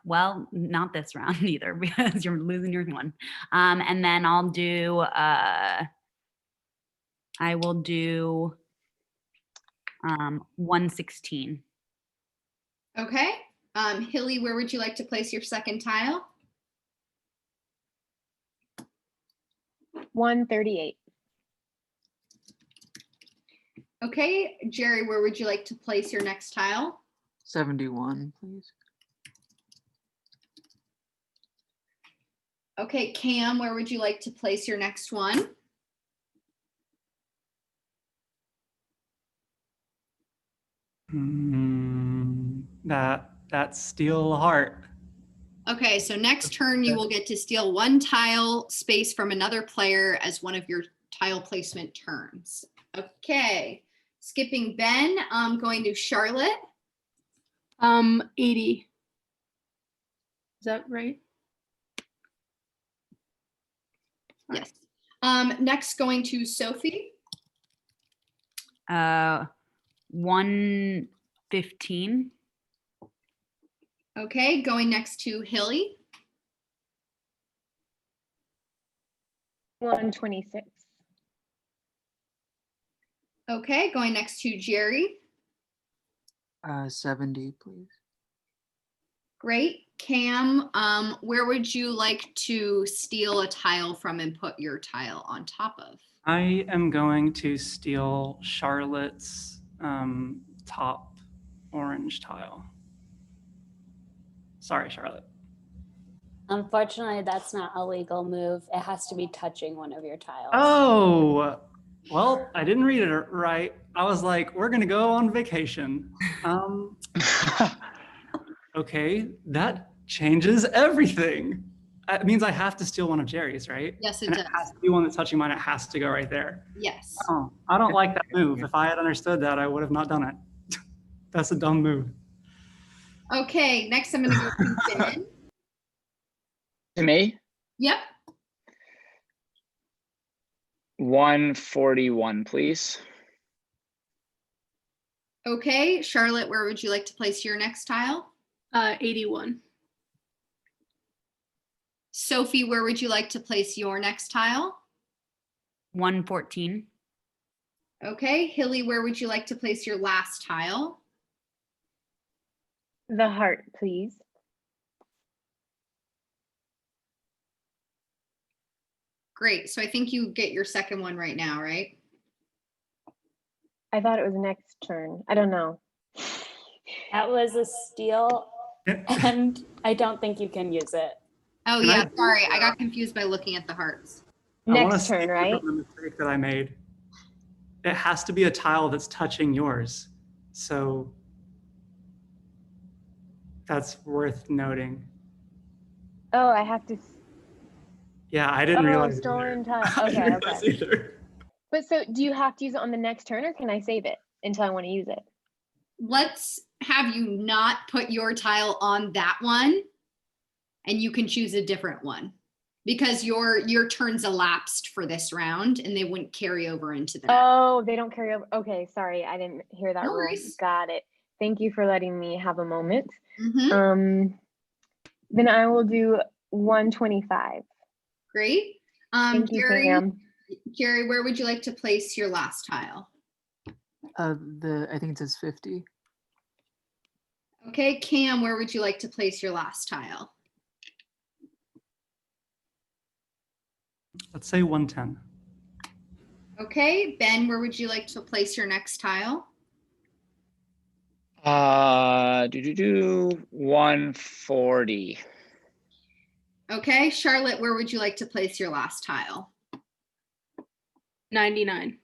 S7: Well, not this round either because you're losing your one. And then I'll do, I will do 116.
S1: Okay. Hilly, where would you like to place your second tile?
S8: 138.
S1: Okay, Jerry, where would you like to place your next tile?
S2: 71, please.
S1: Okay, Cam, where would you like to place your next one?
S5: That's steal a heart.
S1: Okay, so next turn you will get to steal one tile space from another player as one of your tile placement turns. Okay, skipping Ben, I'm going to Charlotte.
S3: 80. Is that right?
S1: Yes. Next going to Sophie.
S7: 115.
S1: Okay, going next to Hilly.
S8: 126.
S1: Okay, going next to Jerry.
S2: 70, please.
S1: Great. Cam, where would you like to steal a tile from and put your tile on top of?
S5: I am going to steal Charlotte's top orange tile. Sorry, Charlotte.
S9: Unfortunately, that's not a legal move. It has to be touching one of your tiles.
S5: Oh, Well, I didn't read it right. I was like, we're gonna go on vacation. Okay, that changes everything. It means I have to steal one of Jerry's, right?
S1: Yes, it
S5: And
S1: does.
S5: it has to be one that's touching mine. It has to go right there.
S1: Yes.
S5: Oh, I don't like that move. If I had understood that, I would have not done it. That's a dumb move.
S1: Okay, next I'm going to go to Ben.
S4: To me,
S1: Yep.
S4: 141, please.
S1: Okay, Charlotte, where would you like to place your next tile?
S3: 81.
S1: Sophie, where would you like to place your next tile?
S7: 114.
S1: Okay, Hilly, where would you like to place your last tile?
S8: The heart, please.
S1: Great, so I think you get your second one right now, right?
S8: I thought it was next turn. I don't know.
S9: That was a steal, and I don't think you can use it.
S1: Oh yeah, sorry, I got confused by looking at the hearts.
S8: Next turn, right?
S5: The mistake that I made. It has to be a tile that's touching yours. So that's worth noting.
S8: Oh, I have to.
S5: Yeah, I didn't realize.
S8: Stolen tile.
S5: I
S8: Okay,
S5: didn't realize
S8: okay.
S5: either.
S8: But so, do you have to use it on the next turn, or can I save it until I want to use it?
S1: Let's have you not put your tile on that one, and you can choose a different one because your turns elapsed for this round, and they wouldn't carry over into the next.
S8: Oh, they don't carry over. Okay, sorry, I didn't hear that
S1: No
S8: rule.
S1: worries.
S8: Got it. Thank you for letting me have a moment.
S1: Mhm.
S8: Then I will do 125.
S1: Great.
S8: Thank you,
S1: Gary,
S8: Pam.
S1: Gary, where would you like to place your last tile?
S2: I think it says 50.
S1: Okay, Cam, where would you like to place your last tile?
S5: Let's say 110.
S1: Okay, Ben, where would you like to place your next tile?
S4: 140.
S1: Okay, Charlotte, where would you like to place your last tile?
S3: 99.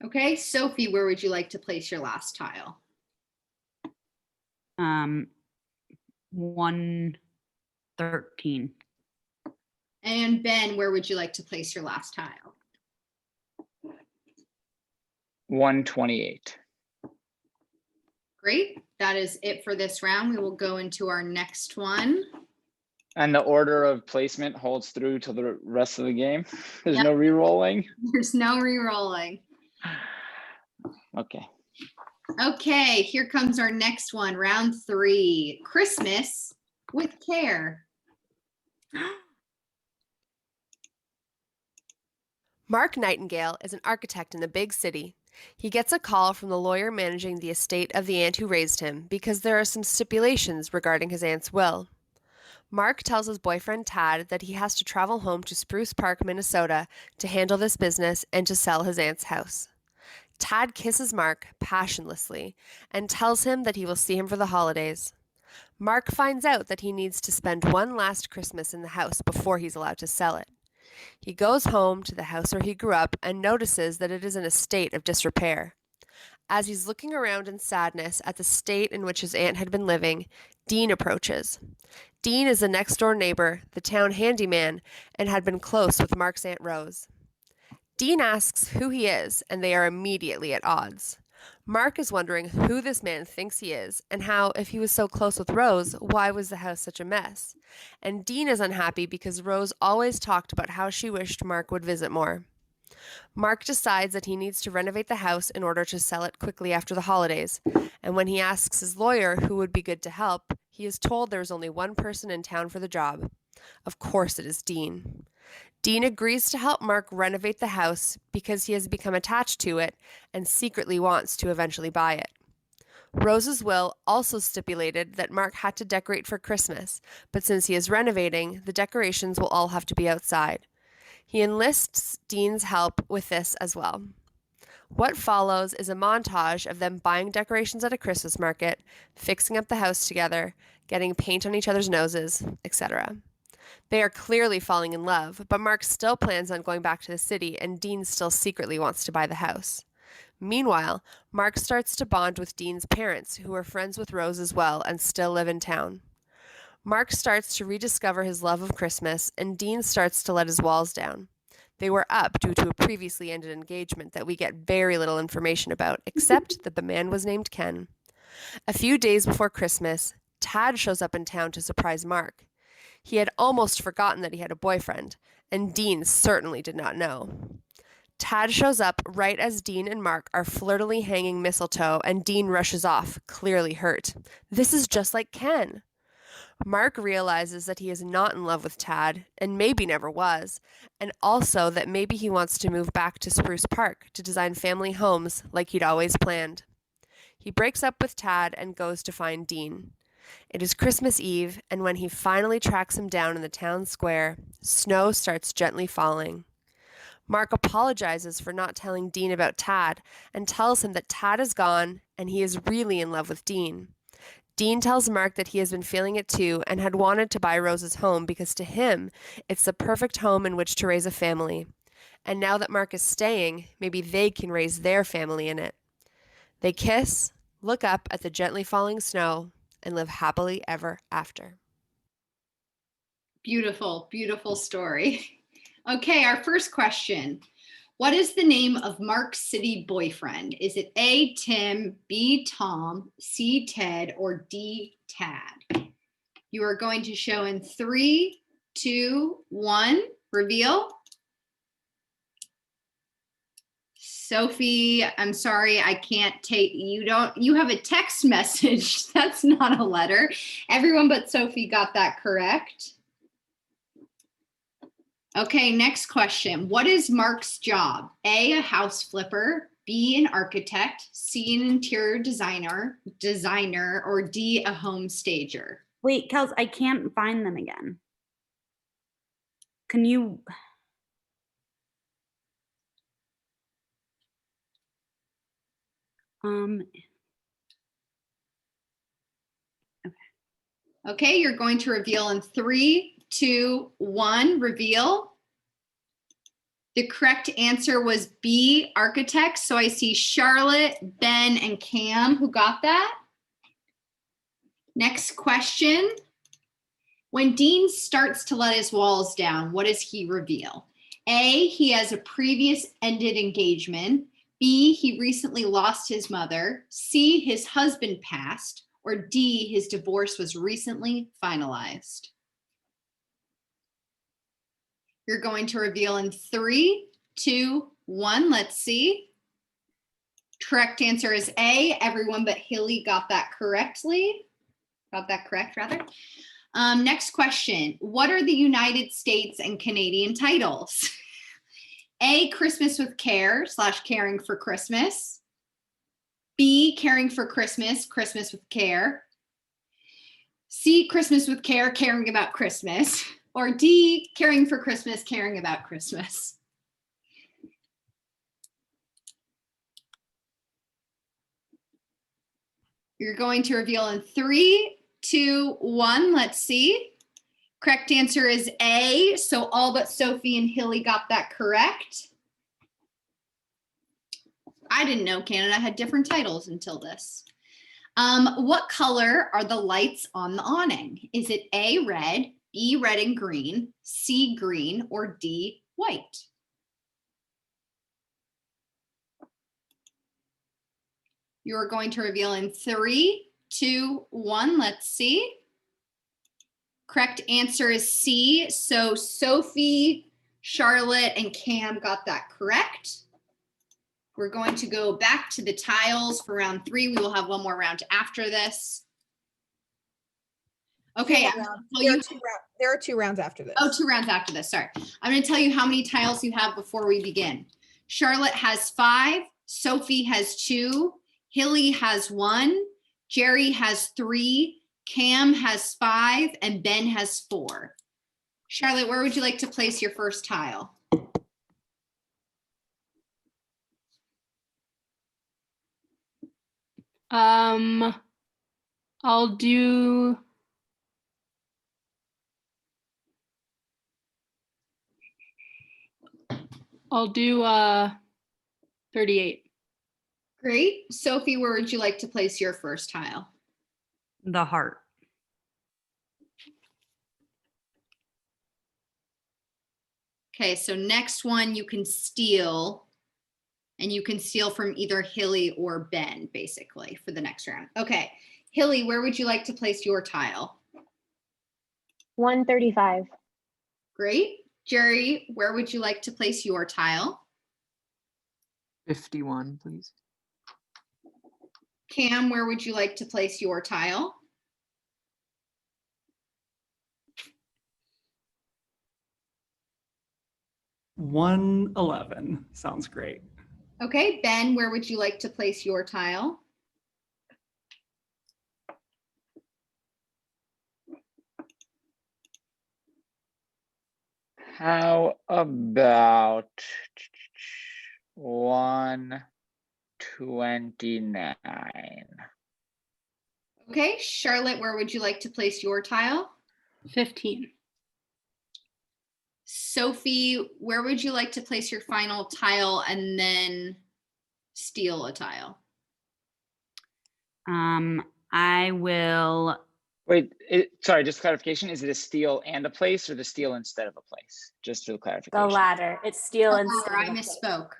S1: Okay, Sophie, where would you like to place your last tile?
S7: 113.
S1: And Ben, where would you like to place your last tile?
S4: 128.
S1: Great, that is it for this round. We will go into our next one.
S4: And the order of placement holds through to the rest of the game. There's
S1: Yep.
S4: no re-rolling.
S1: There's no re-rolling.
S4: Okay.
S1: Okay, here comes our next one, round 3, Christmas with Care.
S11: Mark Nightingale is an architect in the big city. He gets a call from the lawyer managing the estate of the aunt who raised him because there are some stipulations regarding his aunt's will. Mark tells his boyfriend Tad that he has to travel home to Spruce Park, Minnesota to handle this business and to sell his aunt's house. Tad kisses Mark passionlessly and tells him that he will see him for the holidays. Mark finds out that he needs to spend one last Christmas in the house before he's allowed to sell it. He goes home to the house where he grew up and notices that it is in a state of disrepair. As he's looking around in sadness at the state in which his aunt had been living, Dean approaches. Dean is the next-door neighbor, the town handyman, and had been close with Mark's Aunt Rose. Dean asks who he is, and they are immediately at odds. Mark is wondering who this man thinks he is, and how, if he was so close with Rose, why was the house such a mess? And Dean is unhappy because Rose always talked about how she wished Mark would visit more. Mark decides that he needs to renovate the house in order to sell it quickly after the holidays, and when he asks his lawyer who would be good to help, he is told there is only one person in town for the job. Of course it is Dean. Dean agrees to help Mark renovate the house because he has become attached to it and secretly wants to eventually buy it. Rose's will also stipulated that Mark had to decorate for Christmas, but since he is renovating, the decorations will all have to be outside. He enlists Dean's help with this as well. What follows is a montage of them buying decorations at a Christmas market, fixing up the house together, getting paint on each other's noses, etc. They are clearly falling in love, but Mark still plans on going back to the city, and Dean still secretly wants to buy the house. Meanwhile, Mark starts to bond with Dean's parents, who are friends with Rose as well and still live in town. Mark starts to rediscover his love of Christmas, and Dean starts to let his walls down. They were up due to a previously ended engagement that we get very little information about, except that the man was named Ken. A few days before Christmas, Tad shows up in town to surprise Mark. He had almost forgotten that he had a boyfriend, and Dean certainly did not know. Tad shows up right as Dean and Mark are flirtily hanging mistletoe, and Dean rushes off, clearly hurt. This is just like Ken. Mark realizes that he is not in love with Tad, and maybe never was, and also that maybe he wants to move back to Spruce Park to design family homes like he'd always planned. He breaks up with Tad and goes to find Dean. It is Christmas Eve, and when he finally tracks him down in the town square, snow starts gently falling. Mark apologizes for not telling Dean about Tad and tells him that Tad is gone and he is really in love with Dean. Dean tells Mark that he has been feeling it too and had wanted to buy Rose's home because to him, it's the perfect home in which to raise a family. And now that Mark is staying, maybe they can raise their family in it. They kiss, look up at the gently falling snow, and live happily ever after.
S1: Beautiful, beautiful story. Okay, our first question. What is the name of Mark's city boyfriend? Is it A, Tim, B, Tom, C, Ted, or D, Tad? You are going to show in 3, 2, 1, reveal. Sophie, I'm sorry, I can't take, you have a text message. That's not a letter. Everyone but Sophie got that correct. Okay, next question. What is Mark's job? A, a house flipper, B, an architect, C, an interior designer, or D, a home stager?
S7: Wait, Kels, I can't find them again. Can you?
S1: Okay, you're going to reveal in 3, 2, 1, reveal. The correct answer was B, architect. So I see Charlotte, Ben, and Cam who got that. Next question. When Dean starts to let his walls down, what does he reveal? A, he has a previous ended engagement. B, he recently lost his mother. C, his husband passed. Or D, his divorce was recently finalized. You're going to reveal in 3, 2, 1. Let's see. Correct answer is A. Everyone but Hilly got that correctly. Got that correct, rather. Next question. What are the United States and Canadian titles? A, Christmas with Care / Caring for Christmas. B, Caring for Christmas, Christmas with Care. C, Christmas with Care, Caring about Christmas. Or D, Caring for Christmas, Caring about Christmas. You're going to reveal in 3, 2, 1. Let's see. Correct answer is A. So all but Sophie and Hilly got that correct. I didn't know Canada had different titles until this. What color are the lights on the awning? Is it A, red, B, red and green, C, green, or D, white? You're going to reveal in 3, 2, 1. Let's see. Correct answer is C. So Sophie, Charlotte, and Cam got that correct. We're going to go back to the tiles for round 3. We will have one more round after this. Okay.
S10: There are 2 rounds after this.
S1: Oh, 2 rounds after this. Sorry. I'm going to tell you how many tiles you have before we begin. Charlotte has 5. Sophie has 2. Hilly has 1. Jerry has 3. Cam has 5. And Ben has 4. Charlotte, where would you like to place your first tile?
S3: I'll do I'll do 38.
S1: Great. Sophie, where would you like to place your first tile?
S7: The heart.
S1: Okay, so next one you can steal, and you can steal from either Hilly or Ben, basically, for the next round. Okay, Hilly, where would you like to place your tile?
S8: 135.
S1: Great. Jerry, where would you like to place your tile?
S2: 51, please.
S1: Cam, where would you like to place your tile?
S5: $111 sounds great.
S1: Okay, Ben, where would you like to place your tile?
S4: How about 129?
S1: Okay, Charlotte, where would you like to place your tile?
S3: 15.
S1: Sophie, where would you like to place your final tile and then steal a tile?
S7: I will.
S4: Wait, sorry, just clarification. Is it a steal and a place or the steal instead of a place? Just for clarification.
S9: The latter. It's steal
S1: Oh,
S9: instead
S1: I
S9: of a place.
S1: misspoke.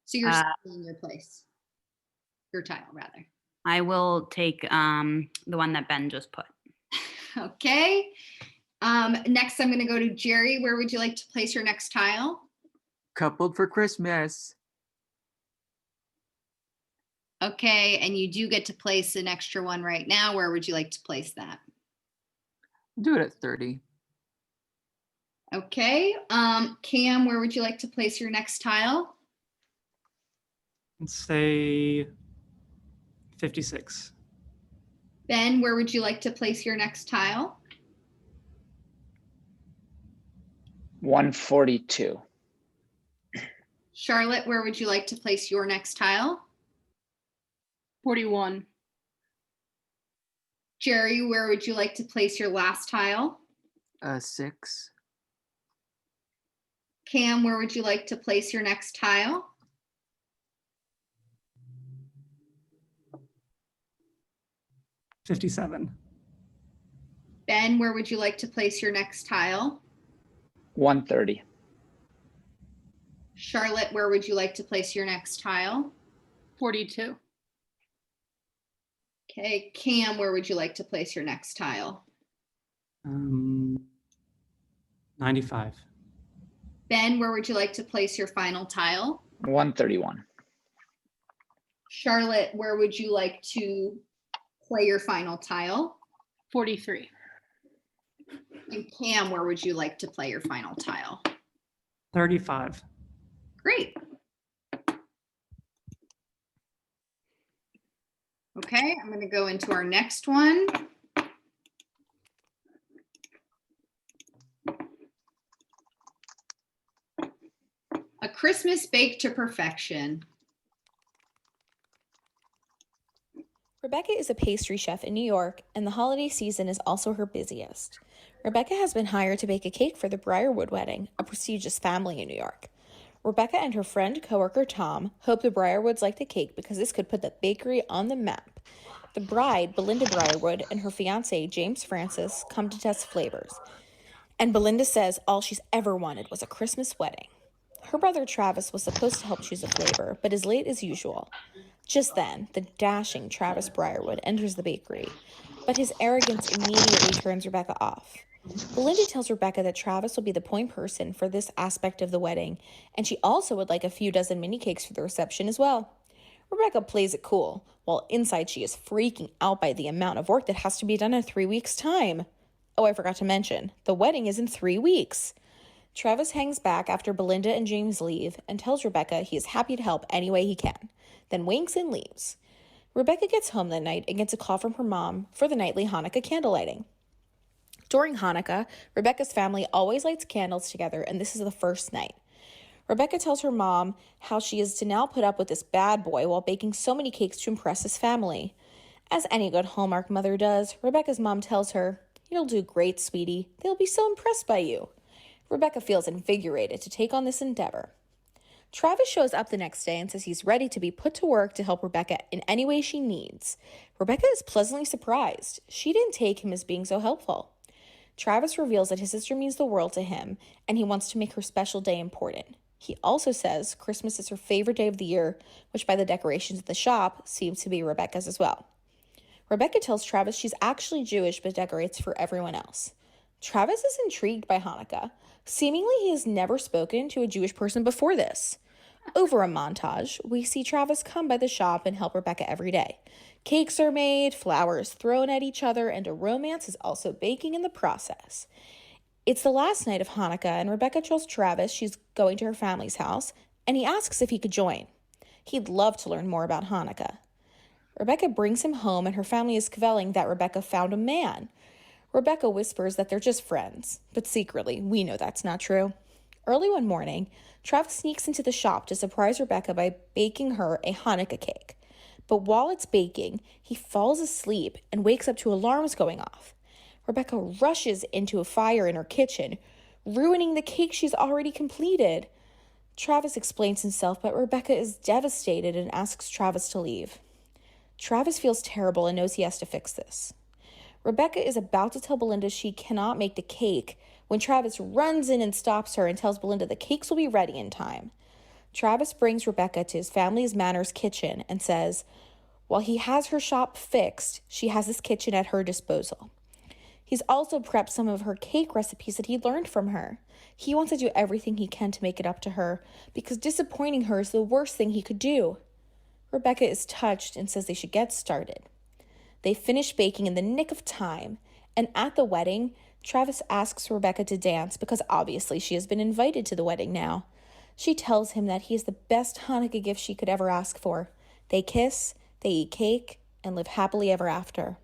S1: So you're stealing your place. Your tile, rather.
S7: I will take the one that Ben just put.
S1: Okay. Next, I'm going to go to Jerry. Where would you like to place your next tile?
S2: Coupled for Christmas.
S1: Okay, and you do get to place an extra one right now. Where would you like to place that?
S2: Do it at 30.
S1: Okay. Cam, where would you like to place your next tile?
S5: Let's say 56.
S1: Ben, where would you like to place your next tile?
S4: 142.
S1: Charlotte, where would you like to place your next tile?
S3: 41.
S1: Jerry, where would you like to place your last tile?
S2: 6.
S1: Cam, where would you like to place your next tile?
S5: $57.
S1: Ben, where would you like to place your next tile?
S4: 130.
S1: Charlotte, where would you like to place your next tile?
S3: 42.
S1: Okay, Cam, where would you like to place your next tile?
S5: 95.
S1: Ben, where would you like to place your final tile?
S4: 131.
S1: Charlotte, where would you like to play your final tile?
S3: 43.
S1: And Cam, where would you like to play your final tile?
S5: 35.
S1: Great. Okay, I'm going to go into our next one. A Christmas baked to perfection.
S12: Rebecca is a pastry chef in New York, and the holiday season is also her busiest. Rebecca has been hired to bake a cake for the Briarwood wedding, a prestigious family in New York. Rebecca and her friend coworker Tom hope the Briarwoods like the cake because this could put the bakery on the map. The bride, Belinda Briarwood, and her fiancé, James Francis, come to test flavors. And Belinda says all she's ever wanted was a Christmas wedding. Her brother Travis was supposed to help choose a flavor, but is late as usual. Just then, the dashing Travis Briarwood enters the bakery, but his arrogance immediately turns Rebecca off. Belinda tells Rebecca that Travis will be the point person for this aspect of the wedding, and she also would like a few dozen mini cakes for the reception as well. Rebecca plays it cool, while inside she is freaking out by the amount of work that has to be done in 3 weeks' time. Oh, I forgot to mention, the wedding is in 3 weeks. Travis hangs back after Belinda and James leave and tells Rebecca he is happy to help any way he can, then winks and leaves. Rebecca gets home that night and gets a call from her mom for the nightly Hanukkah candle lighting. During Hanukkah, Rebecca's family always lights candles together, and this is the first night. Rebecca tells her mom how she is to now put up with this bad boy while baking so many cakes to impress his family. As any good Hallmark mother does, Rebecca's mom tells her, "You'll do great, sweetie. They'll be so impressed by you." Rebecca feels invigorated to take on this endeavor. Travis shows up the next day and says he's ready to be put to work to help Rebecca in any way she needs. Rebecca is pleasantly surprised. She didn't take him as being so helpful. Travis reveals that his sister means the world to him, and he wants to make her special day important. He also says Christmas is her favorite day of the year, which by the decorations at the shop seems to be Rebecca's as well. Rebecca tells Travis she's actually Jewish but decorates for everyone else. Travis is intrigued by Hanukkah. Seemingly, he has never spoken to a Jewish person before this. Over a montage, we see Travis come by the shop and help Rebecca every day. Cakes are made, flowers thrown at each other, and a romance is also baking in the process. It's the last night of Hanukkah, and Rebecca tells Travis she's going to her family's house, and he asks if he could join. He'd love to learn more about Hanukkah. Rebecca brings him home, and her family is cavilling that Rebecca found a man. Rebecca whispers that they're just friends, but secretly, we know that's not true. Early one morning, Travis sneaks into the shop to surprise Rebecca by baking her a Hanukkah cake. But while it's baking, he falls asleep and wakes up to alarms going off. Rebecca rushes into a fire in her kitchen, ruining the cake she's already completed. Travis explains himself, but Rebecca is devastated and asks Travis to leave. Travis feels terrible and knows he has to fix this. Rebecca is about to tell Belinda she cannot make the cake when Travis runs in and stops her and tells Belinda the cakes will be ready in time. Travis brings Rebecca to his family's Manor's kitchen and says, while he has her shop fixed, she has this kitchen at her disposal. He's also prepped some of her cake recipes that he learned from her. He wants to do everything he can to make it up to her because disappointing her is the worst thing he could do. Rebecca is touched and says they should get started. They finish baking in the nick of time, and at the wedding, Travis asks Rebecca to dance because obviously she has been invited to the wedding now. She tells him that he is the best Hanukkah gift she could ever ask for. They kiss, they eat cake, and live happily ever after.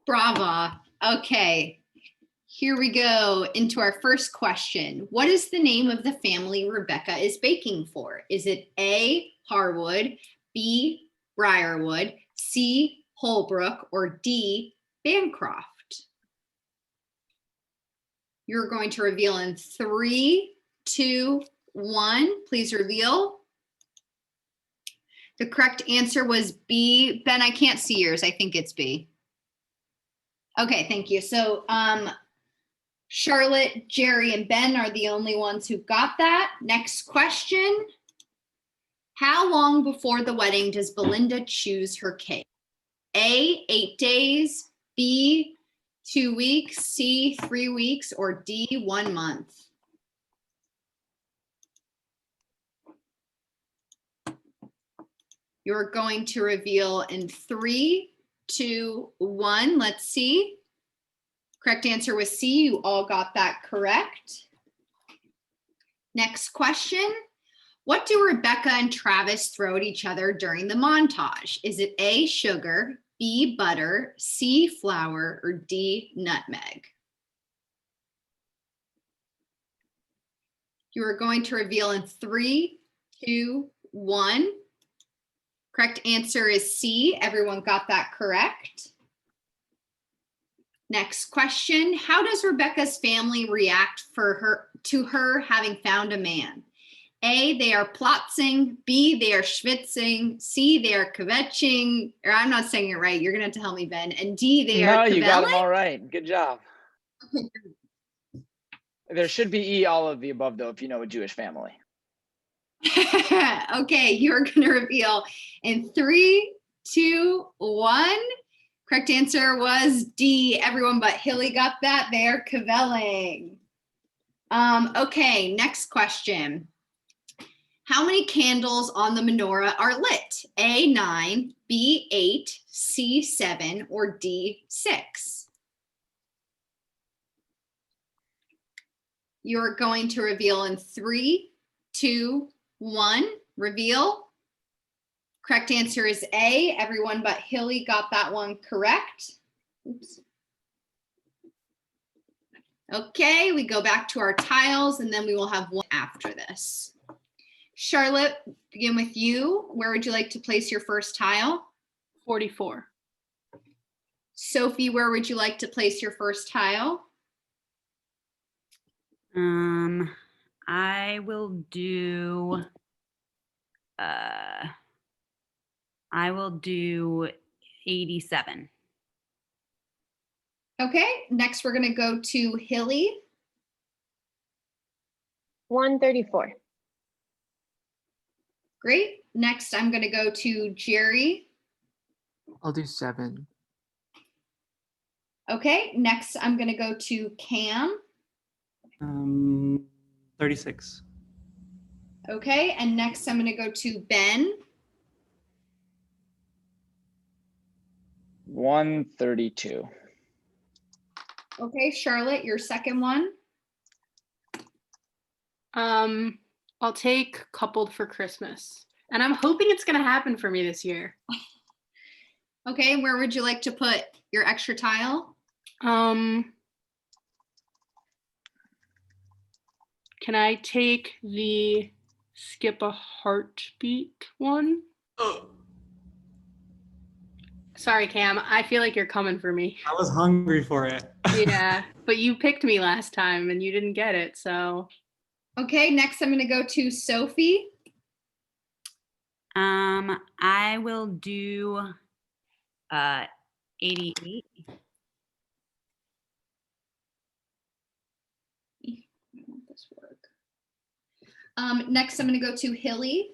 S1: Brava. Okay, here we go into our first question. What is the name of the family Rebecca is baking for? Is it A, Harwood, B, Briarwood, C, Holbrook, or D, Bancroft? You're going to reveal in 3, 2, 1. Please reveal. The correct answer was B. Ben, I can't see yours. I think it's B. Okay, thank you. So Charlotte, Jerry, and Ben are the only ones who got that. Next question. How long before the wedding does Belinda choose her cake? A, 8 days, B, 2 weeks, C, 3 weeks, or D, 1 month? You're going to reveal in 3, 2, 1. Let's see. Correct answer was C. You all got that correct. Next question. What do Rebecca and Travis throw at each other during the montage? Is it A, sugar, B, butter, C, flour, or D, nutmeg? You are going to reveal in 3, 2, 1. Correct answer is C. Everyone got that correct. Next question. How does Rebecca's family react to her having found a man? A, they are plotzing. B, they are schwitzing. C, they are kvetching. Or I'm not saying it right. You're going to have to help me, Ben. And D, they are
S4: No, you got them
S1: kvelling?
S4: all right. Good job. There should be E, all of the above, though, if you know a Jewish family.
S1: Okay, you're going to reveal in 3, 2, 1. Correct answer was D. Everyone but Hilly got that. They are kvelling. Okay, next question. How many candles on the menorah are lit? A, 9, B, 8, C, 7, or D, 6? You're going to reveal in 3, 2, 1. Reveal. Correct answer is A. Everyone but Hilly got that one correct. Oops. Okay, we go back to our tiles and then we will have one after this. Charlotte, begin with you. Where would you like to place your first tile?
S3: 44.
S1: Sophie, where would you like to place your first tile?
S7: I will do 87.
S1: Okay, next we're gonna go to Hilly.
S8: 134.
S1: Great. Next, I'm gonna go to Jerry.
S2: I'll do 7.
S1: Okay, next I'm gonna go to Cam.
S5: 36.
S1: Okay, and next I'm gonna go to Ben.
S4: 132.
S1: Okay, Charlotte, your second one.
S3: I'll take Coupled for Christmas. And I'm hoping it's gonna happen for me this year.
S1: Okay, where would you like to put your extra tile?
S3: Can I take the Skip a Heartbeat one? Sorry, Cam. I feel like you're coming for me.
S5: I was hungry for it.
S3: Yeah, but you picked me last time and you didn't get it, so.
S1: Okay, next I'm gonna go to Sophie.
S7: I will do 88.
S1: This work. Next I'm gonna go to Hilly.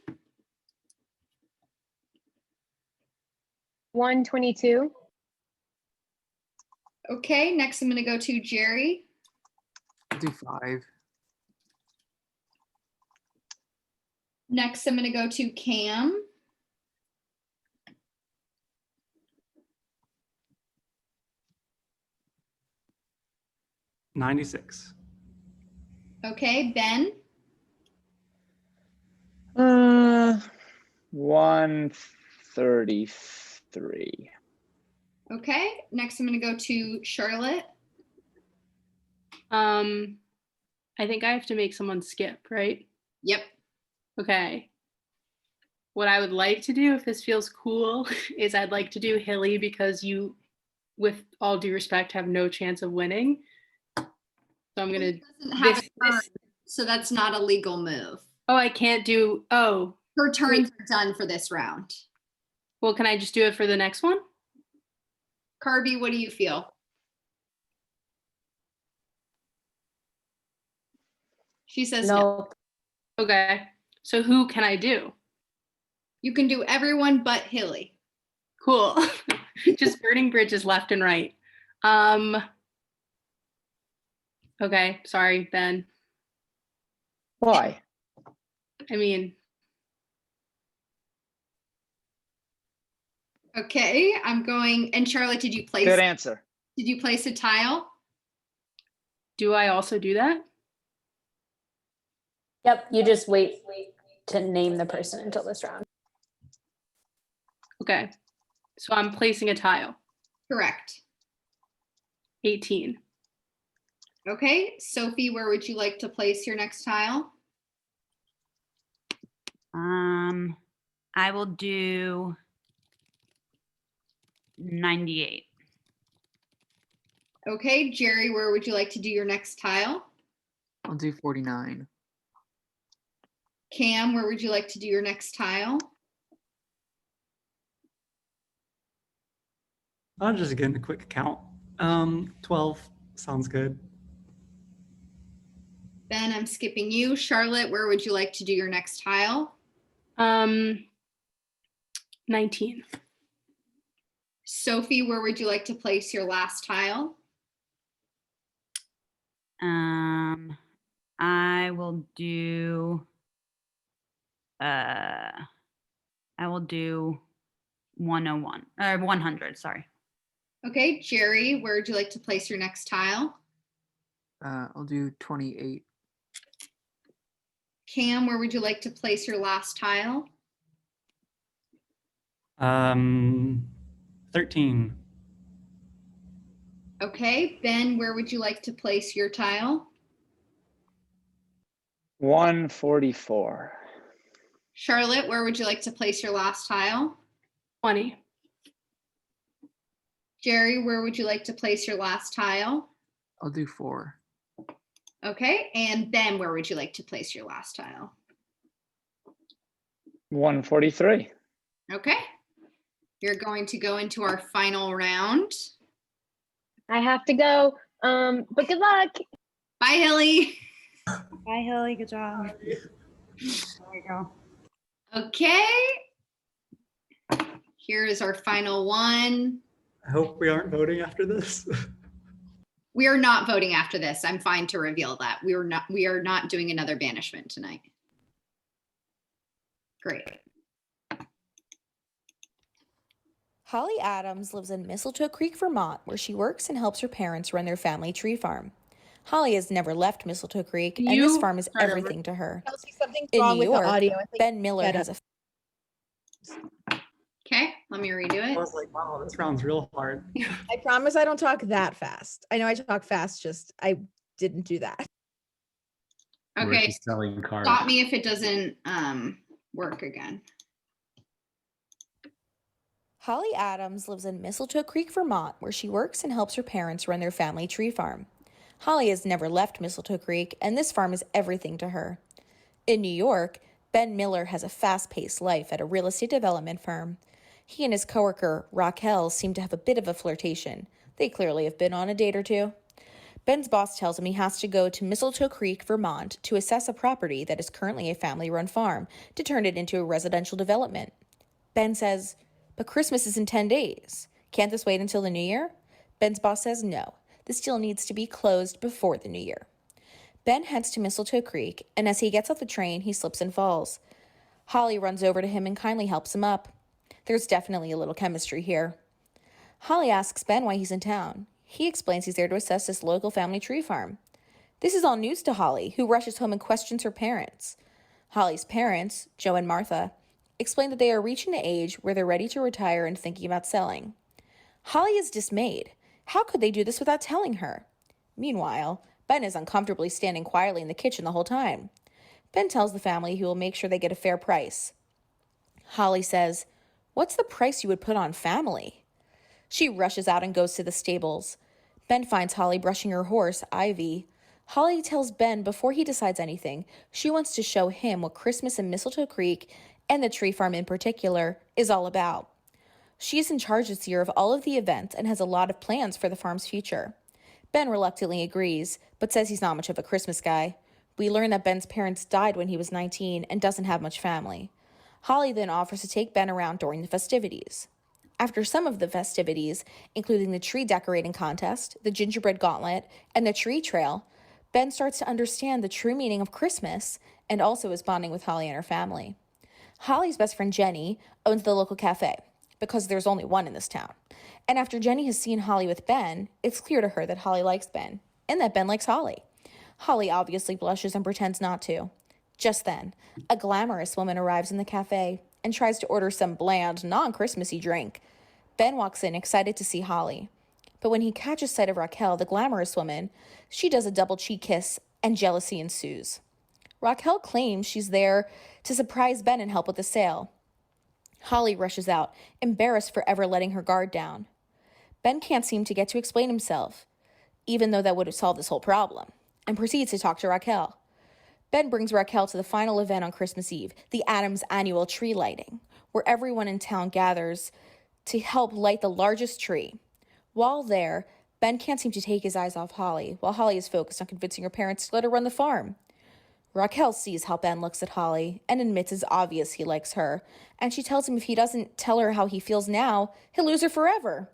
S8: 122.
S1: Okay, next I'm gonna go to Jerry.
S2: I'll do 5.
S1: Next I'm gonna go to Cam.
S5: $96.
S1: Okay, Ben.
S4: 133.
S1: Okay, next I'm gonna go to Charlotte.
S3: I think I have to make someone skip, right?
S1: Yep.
S3: Okay. What I would like to do, if this feels cool, is I'd like to do Hilly because you, with all due respect, have no chance of winning. So I'm gonna.
S1: Doesn't have a turn, so that's not a legal move.
S3: Oh, I can't do. Oh,
S1: Her turns are done for this round.
S3: well, can I just do it for the next one?
S1: Carby, what do you feel? She says no.
S3: Okay. So who can I do?
S1: You can do everyone but Hilly.
S3: Cool. Just burning bridges left and right. Okay, sorry, Ben.
S4: Why?
S3: I mean,
S1: Okay, I'm going. And Charlotte, did you place?
S4: Good answer.
S1: Did you place a tile?
S3: do I also do that?
S9: Yep, you just wait to name the person until this round.
S3: Okay. So I'm placing a tile.
S1: Correct.
S3: 18.
S1: Okay, Sophie, where would you like to place your next tile?
S7: I will do 98.
S1: Okay, Jerry, where would you like to do your next tile?
S2: I'll do 49.
S1: Cam, where would you like to do your next tile?
S5: I'll just get a quick count. 12 sounds good.
S1: Ben, I'm skipping you. Charlotte, where would you like to do your next tile?
S3: 19.
S1: Sophie, where would you like to place your last tile?
S7: I will do 101 or 100, sorry.
S1: Okay, Jerry, where would you like to place your next tile?
S2: I'll do 28.
S1: Cam, where would you like to place your last tile?
S5: 13.
S1: Okay, Ben, where would you like to place your tile?
S4: 144.
S1: Charlotte, where would you like to place your last tile?
S3: 20.
S1: Jerry, where would you like to place your last tile?
S2: I'll do 4.
S1: Okay, and Ben, where would you like to place your last tile?
S4: 143.
S1: Okay. You're going to go into our final round.
S8: I have to go. But good luck.
S1: Bye, Hilly.
S7: Bye, Hilly. Good job. There we go.
S1: Okay. Here is our final one.
S5: I hope we aren't voting after this.
S1: We are not voting after this. I'm fine to reveal that. We are not doing another banishment tonight. Great.
S12: Holly Adams lives in Mistletoe Creek, Vermont, where she works and helps her parents run their family tree farm. Holly has never left Mistletoe Creek, and this farm is everything to her.
S10: Kelsey, something's
S12: In
S10: wrong
S12: New
S10: with the
S12: York,
S10: audio. I think
S12: Ben Miller
S10: get
S12: has
S10: it.
S1: Okay, let me redo
S5: I
S1: it.
S5: was like, wow, this round's real hard.
S10: I promise I don't talk that fast. I know I talk fast, just I didn't do that.
S13: We're
S1: Okay,
S13: just selling cards.
S1: stop me if it doesn't work again.
S12: Holly Adams lives in Mistletoe Creek, Vermont, where she works and helps her parents run their family tree farm. Holly has never left Mistletoe Creek, and this farm is everything to her. In New York, Ben Miller has a fast-paced life at a real estate development firm. He and his coworker, Raquel, seem to have a bit of a flirtation. They clearly have been on a date or two. Ben's boss tells him he has to go to Mistletoe Creek, Vermont, to assess a property that is currently a family-run farm to turn it into a residential development. Ben says, "But Christmas is in 10 days. Can't this wait until the new year?" Ben's boss says no. This deal needs to be closed before the new year. Ben heads to Mistletoe Creek, and as he gets off the train, he slips and falls. Holly runs over to him and kindly helps him up. There's definitely a little chemistry here. Holly asks Ben why he's in town. He explains he's there to assess this local family tree farm. This is all news to Holly, who rushes home and questions her parents. Holly's parents, Joe and Martha, explain that they are reaching the age where they're ready to retire and thinking about selling. Holly is dismayed. How could they do this without telling her? Meanwhile, Ben is uncomfortably standing quietly in the kitchen the whole time. Ben tells the family he will make sure they get a fair price. Holly says, "What's the price you would put on family?" She rushes out and goes to the stables. Ben finds Holly brushing her horse, Ivy. Holly tells Ben before he decides anything, she wants to show him what Christmas in Mistletoe Creek, and the tree farm in particular, is all about. She is in charge this year of all of the events and has a lot of plans for the farm's future. Ben reluctantly agrees, but says he's not much of a Christmas guy. We learn that Ben's parents died when he was 19 and doesn't have much family. Holly then offers to take Ben around during the festivities. After some of the festivities, including the tree decorating contest, the gingerbread gauntlet, and the tree trail, Ben starts to understand the true meaning of Christmas and also is bonding with Holly and her family. Holly's best friend Jenny owns the local cafe, because there's only one in this town. And after Jenny has seen Holly with Ben, it's clear to her that Holly likes Ben, and that Ben likes Holly. Holly obviously blushes and pretends not to. Just then, a glamorous woman arrives in the cafe and tries to order some bland, non-Christmassy drink. Ben walks in excited to see Holly. But when he catches sight of Raquel, the glamorous woman, she does a double cheek kiss and jealousy ensues. Raquel claims she's there to surprise Ben and help with the sale. Holly rushes out, embarrassed for ever letting her guard down. Ben can't seem to get to explain himself, even though that would have solved this whole problem, and proceeds to talk to Raquel. Ben brings Raquel to the final event on Christmas Eve, the Adams annual tree lighting, where everyone in town gathers to help light the largest tree. While there, Ben can't seem to take his eyes off Holly, while Holly is focused on convincing her parents to let her run the farm. Raquel sees how Ben looks at Holly and admits it's obvious he likes her, and she tells him if he doesn't tell her how he feels now, he'll lose her forever.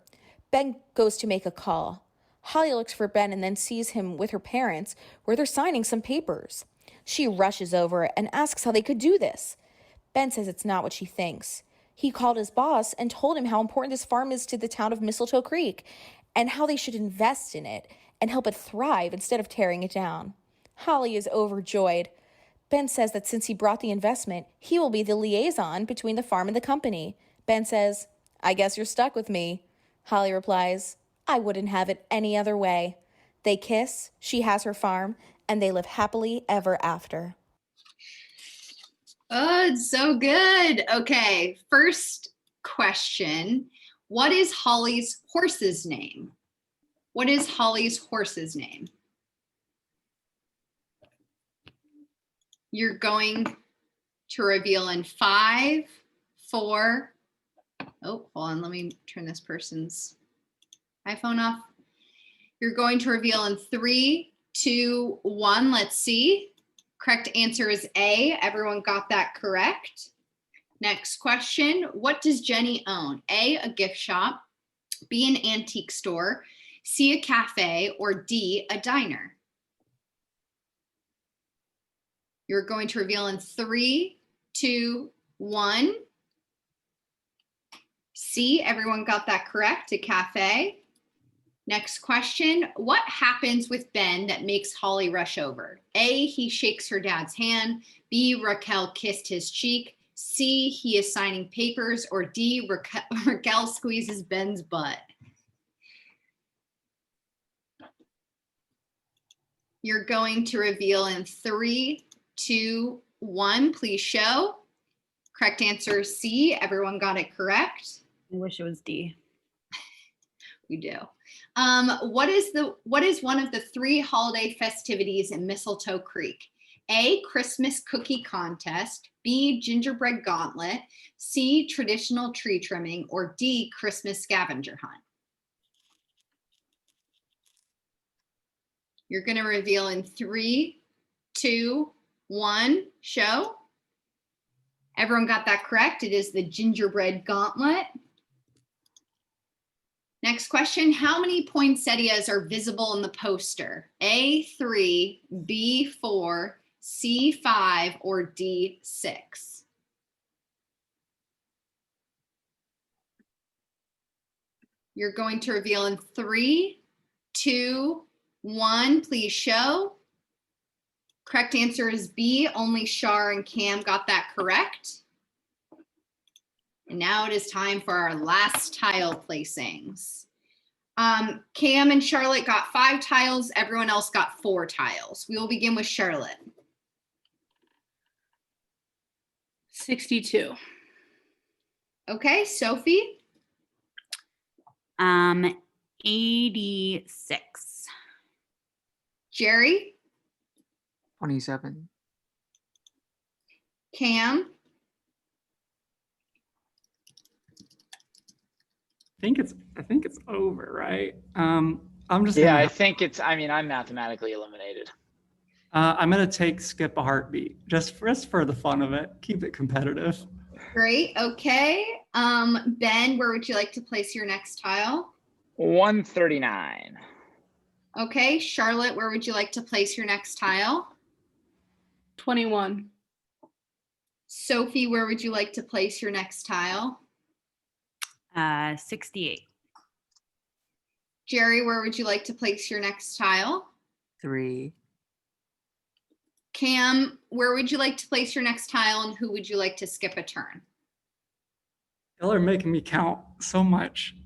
S12: Ben goes to make a call. Holly looks for Ben and then sees him with her parents, where they're signing some papers. She rushes over and asks how they could do this. Ben says it's not what she thinks. He called his boss and told him how important this farm is to the town of Mistletoe Creek, and how they should invest in it and help it thrive instead of tearing it down. Holly is overjoyed. Ben says that since he brought the investment, he will be the liaison between the farm and the company. Ben says, "I guess you're stuck with me." Holly replies, "I wouldn't have it any other way." They kiss, she has her farm, and they live happily ever after.
S1: Oh, it's so good. Okay, first question. What is Holly's horse's name? What is Holly's horse's name? You're going to reveal in 5, 4. Oh, hold on. Let me turn this person's iPhone off. You're going to reveal in 3, 2, 1. Let's see. Correct answer is A. Everyone got that correct. Next question. What does Jenny own? A, a gift shop, B, an antique store, C, a cafe, or D, a diner? You're going to reveal in 3, 2, 1. C, everyone got that correct, a cafe. Next question. What happens with Ben that makes Holly rush over? A, he shakes her dad's hand. B, Raquel kissed his cheek. C, he is signing papers. Or D, Raquel squeezes Ben's butt. You're going to reveal in 3, 2, 1. Please show. Correct answer is C. Everyone got it correct.
S7: I wish it was D.
S1: We do. What is one of the 3 holiday festivities in Mistletoe Creek? A, Christmas cookie contest, B, gingerbread gauntlet, C, traditional tree trimming, or D, Christmas scavenger hunt? You're going to reveal in 3, 2, 1. Show. Everyone got that correct. It is the gingerbread gauntlet. Next question. How many poinsettias are visible in the poster? A, 3, B, 4, C, 5, or D, 6? You're going to reveal in 3, 2, 1. Please show. Correct answer is B. Only Shar and Cam got that correct. And now it is time for our last tile placings. Cam and Charlotte got 5 tiles. Everyone else got 4 tiles. We will begin with Charlotte.
S3: 62.
S1: Okay, Sophie.
S7: 86.
S1: Jerry.
S2: 27.
S1: Cam.
S5: I think it's over, right? I'm just
S4: Yeah,
S5: gonna
S4: I think it's, I mean, I'm mathematically eliminated.
S5: I'm gonna take skip a heartbeat just for the fun of it. Keep it competitive.
S1: Great. Okay. Ben, where would you like to place your next tile?
S4: 139.
S1: Okay. Charlotte, where would you like to place your next tile?
S3: 21.
S1: Sophie, where would you like to place your next tile?
S7: 68.
S1: Jerry, where would you like to place your next tile?
S2: 3.
S1: Cam, where would you like to place your next tile, and who would you like to skip a turn?
S5: Y'all are making me count so much.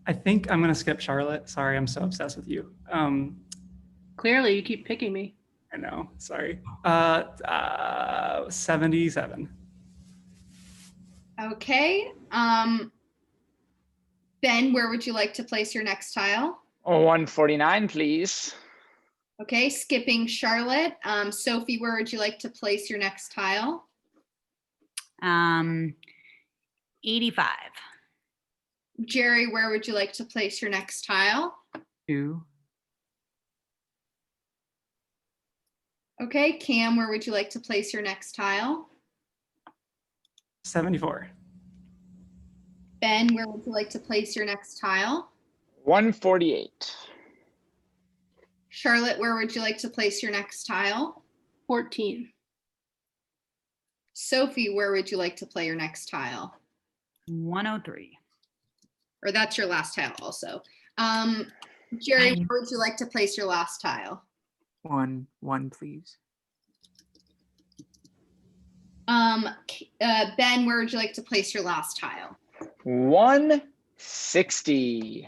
S5: I think I'm gonna skip Charlotte. Sorry, I'm so obsessed with you.
S3: Clearly, you keep picking me.
S5: I know. Sorry. 77.
S1: Okay. Ben, where would you like to place your next tile?
S4: 149, please.
S1: Okay, skipping Charlotte. Sophie, where would you like to place your next tile?
S7: 85.
S1: Jerry, where would you like to place your next tile?
S2: 2.
S1: Okay, Cam, where would you like to place your next tile?
S5: 74.
S1: Ben, where would you like to place your next tile?
S4: 148.
S1: Charlotte, where would you like to place your next tile?
S3: 14.
S1: Sophie, where would you like to play your next tile?
S7: 103.
S1: Or that's your last tile also. Jerry, where would you like to place your last tile?
S2: 1, please.
S1: Ben, where would you like to place your last tile?
S4: 160.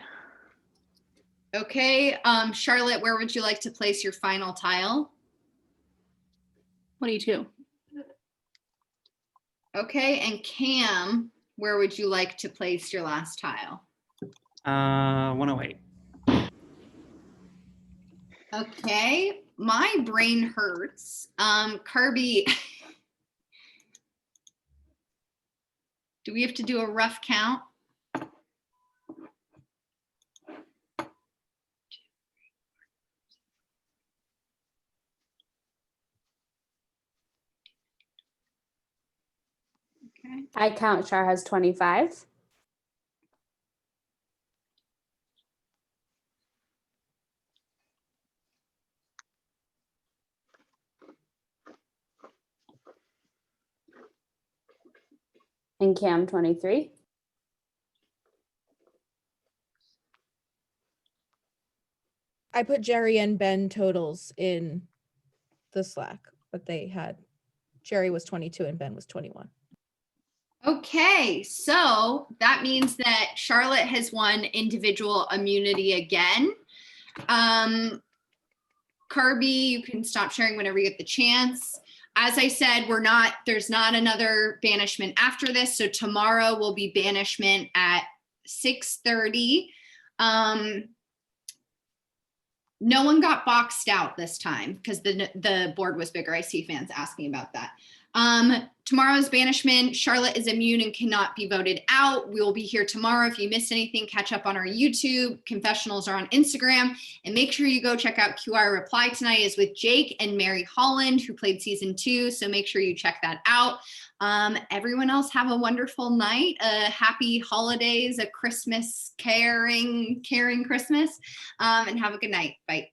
S1: Okay, Charlotte, where would you like to place your final tile?
S3: 22.
S1: Okay, and Cam, where would you like to place your last tile?
S5: 108.
S1: Okay, my brain hurts. Kirby, do we have to do a rough count? Okay.
S9: I count Char has 25. And Cam 23.
S10: I put Jerry and Ben totals in the Slack, but they had Jerry was 22 and Ben was 21.
S1: Okay, so that means that Charlotte has won individual immunity again. Kirby, you can stop sharing whenever you get the chance. As I said, there's not another banishment after this. So tomorrow will be banishment at 6:30. No one got boxed out this time because the board was bigger. I see fans asking about that. Tomorrow's banishment, Charlotte is immune and cannot be voted out. We will be here tomorrow. If you missed anything, catch up on our YouTube. Confessionals are on Instagram. And make sure you go check out QR Reply tonight is with Jake and Mary Holland, who played season 2. So make sure you check that out. Everyone else have a wonderful night, a happy holidays, a Christmas caring Christmas, and have a good night. Bye.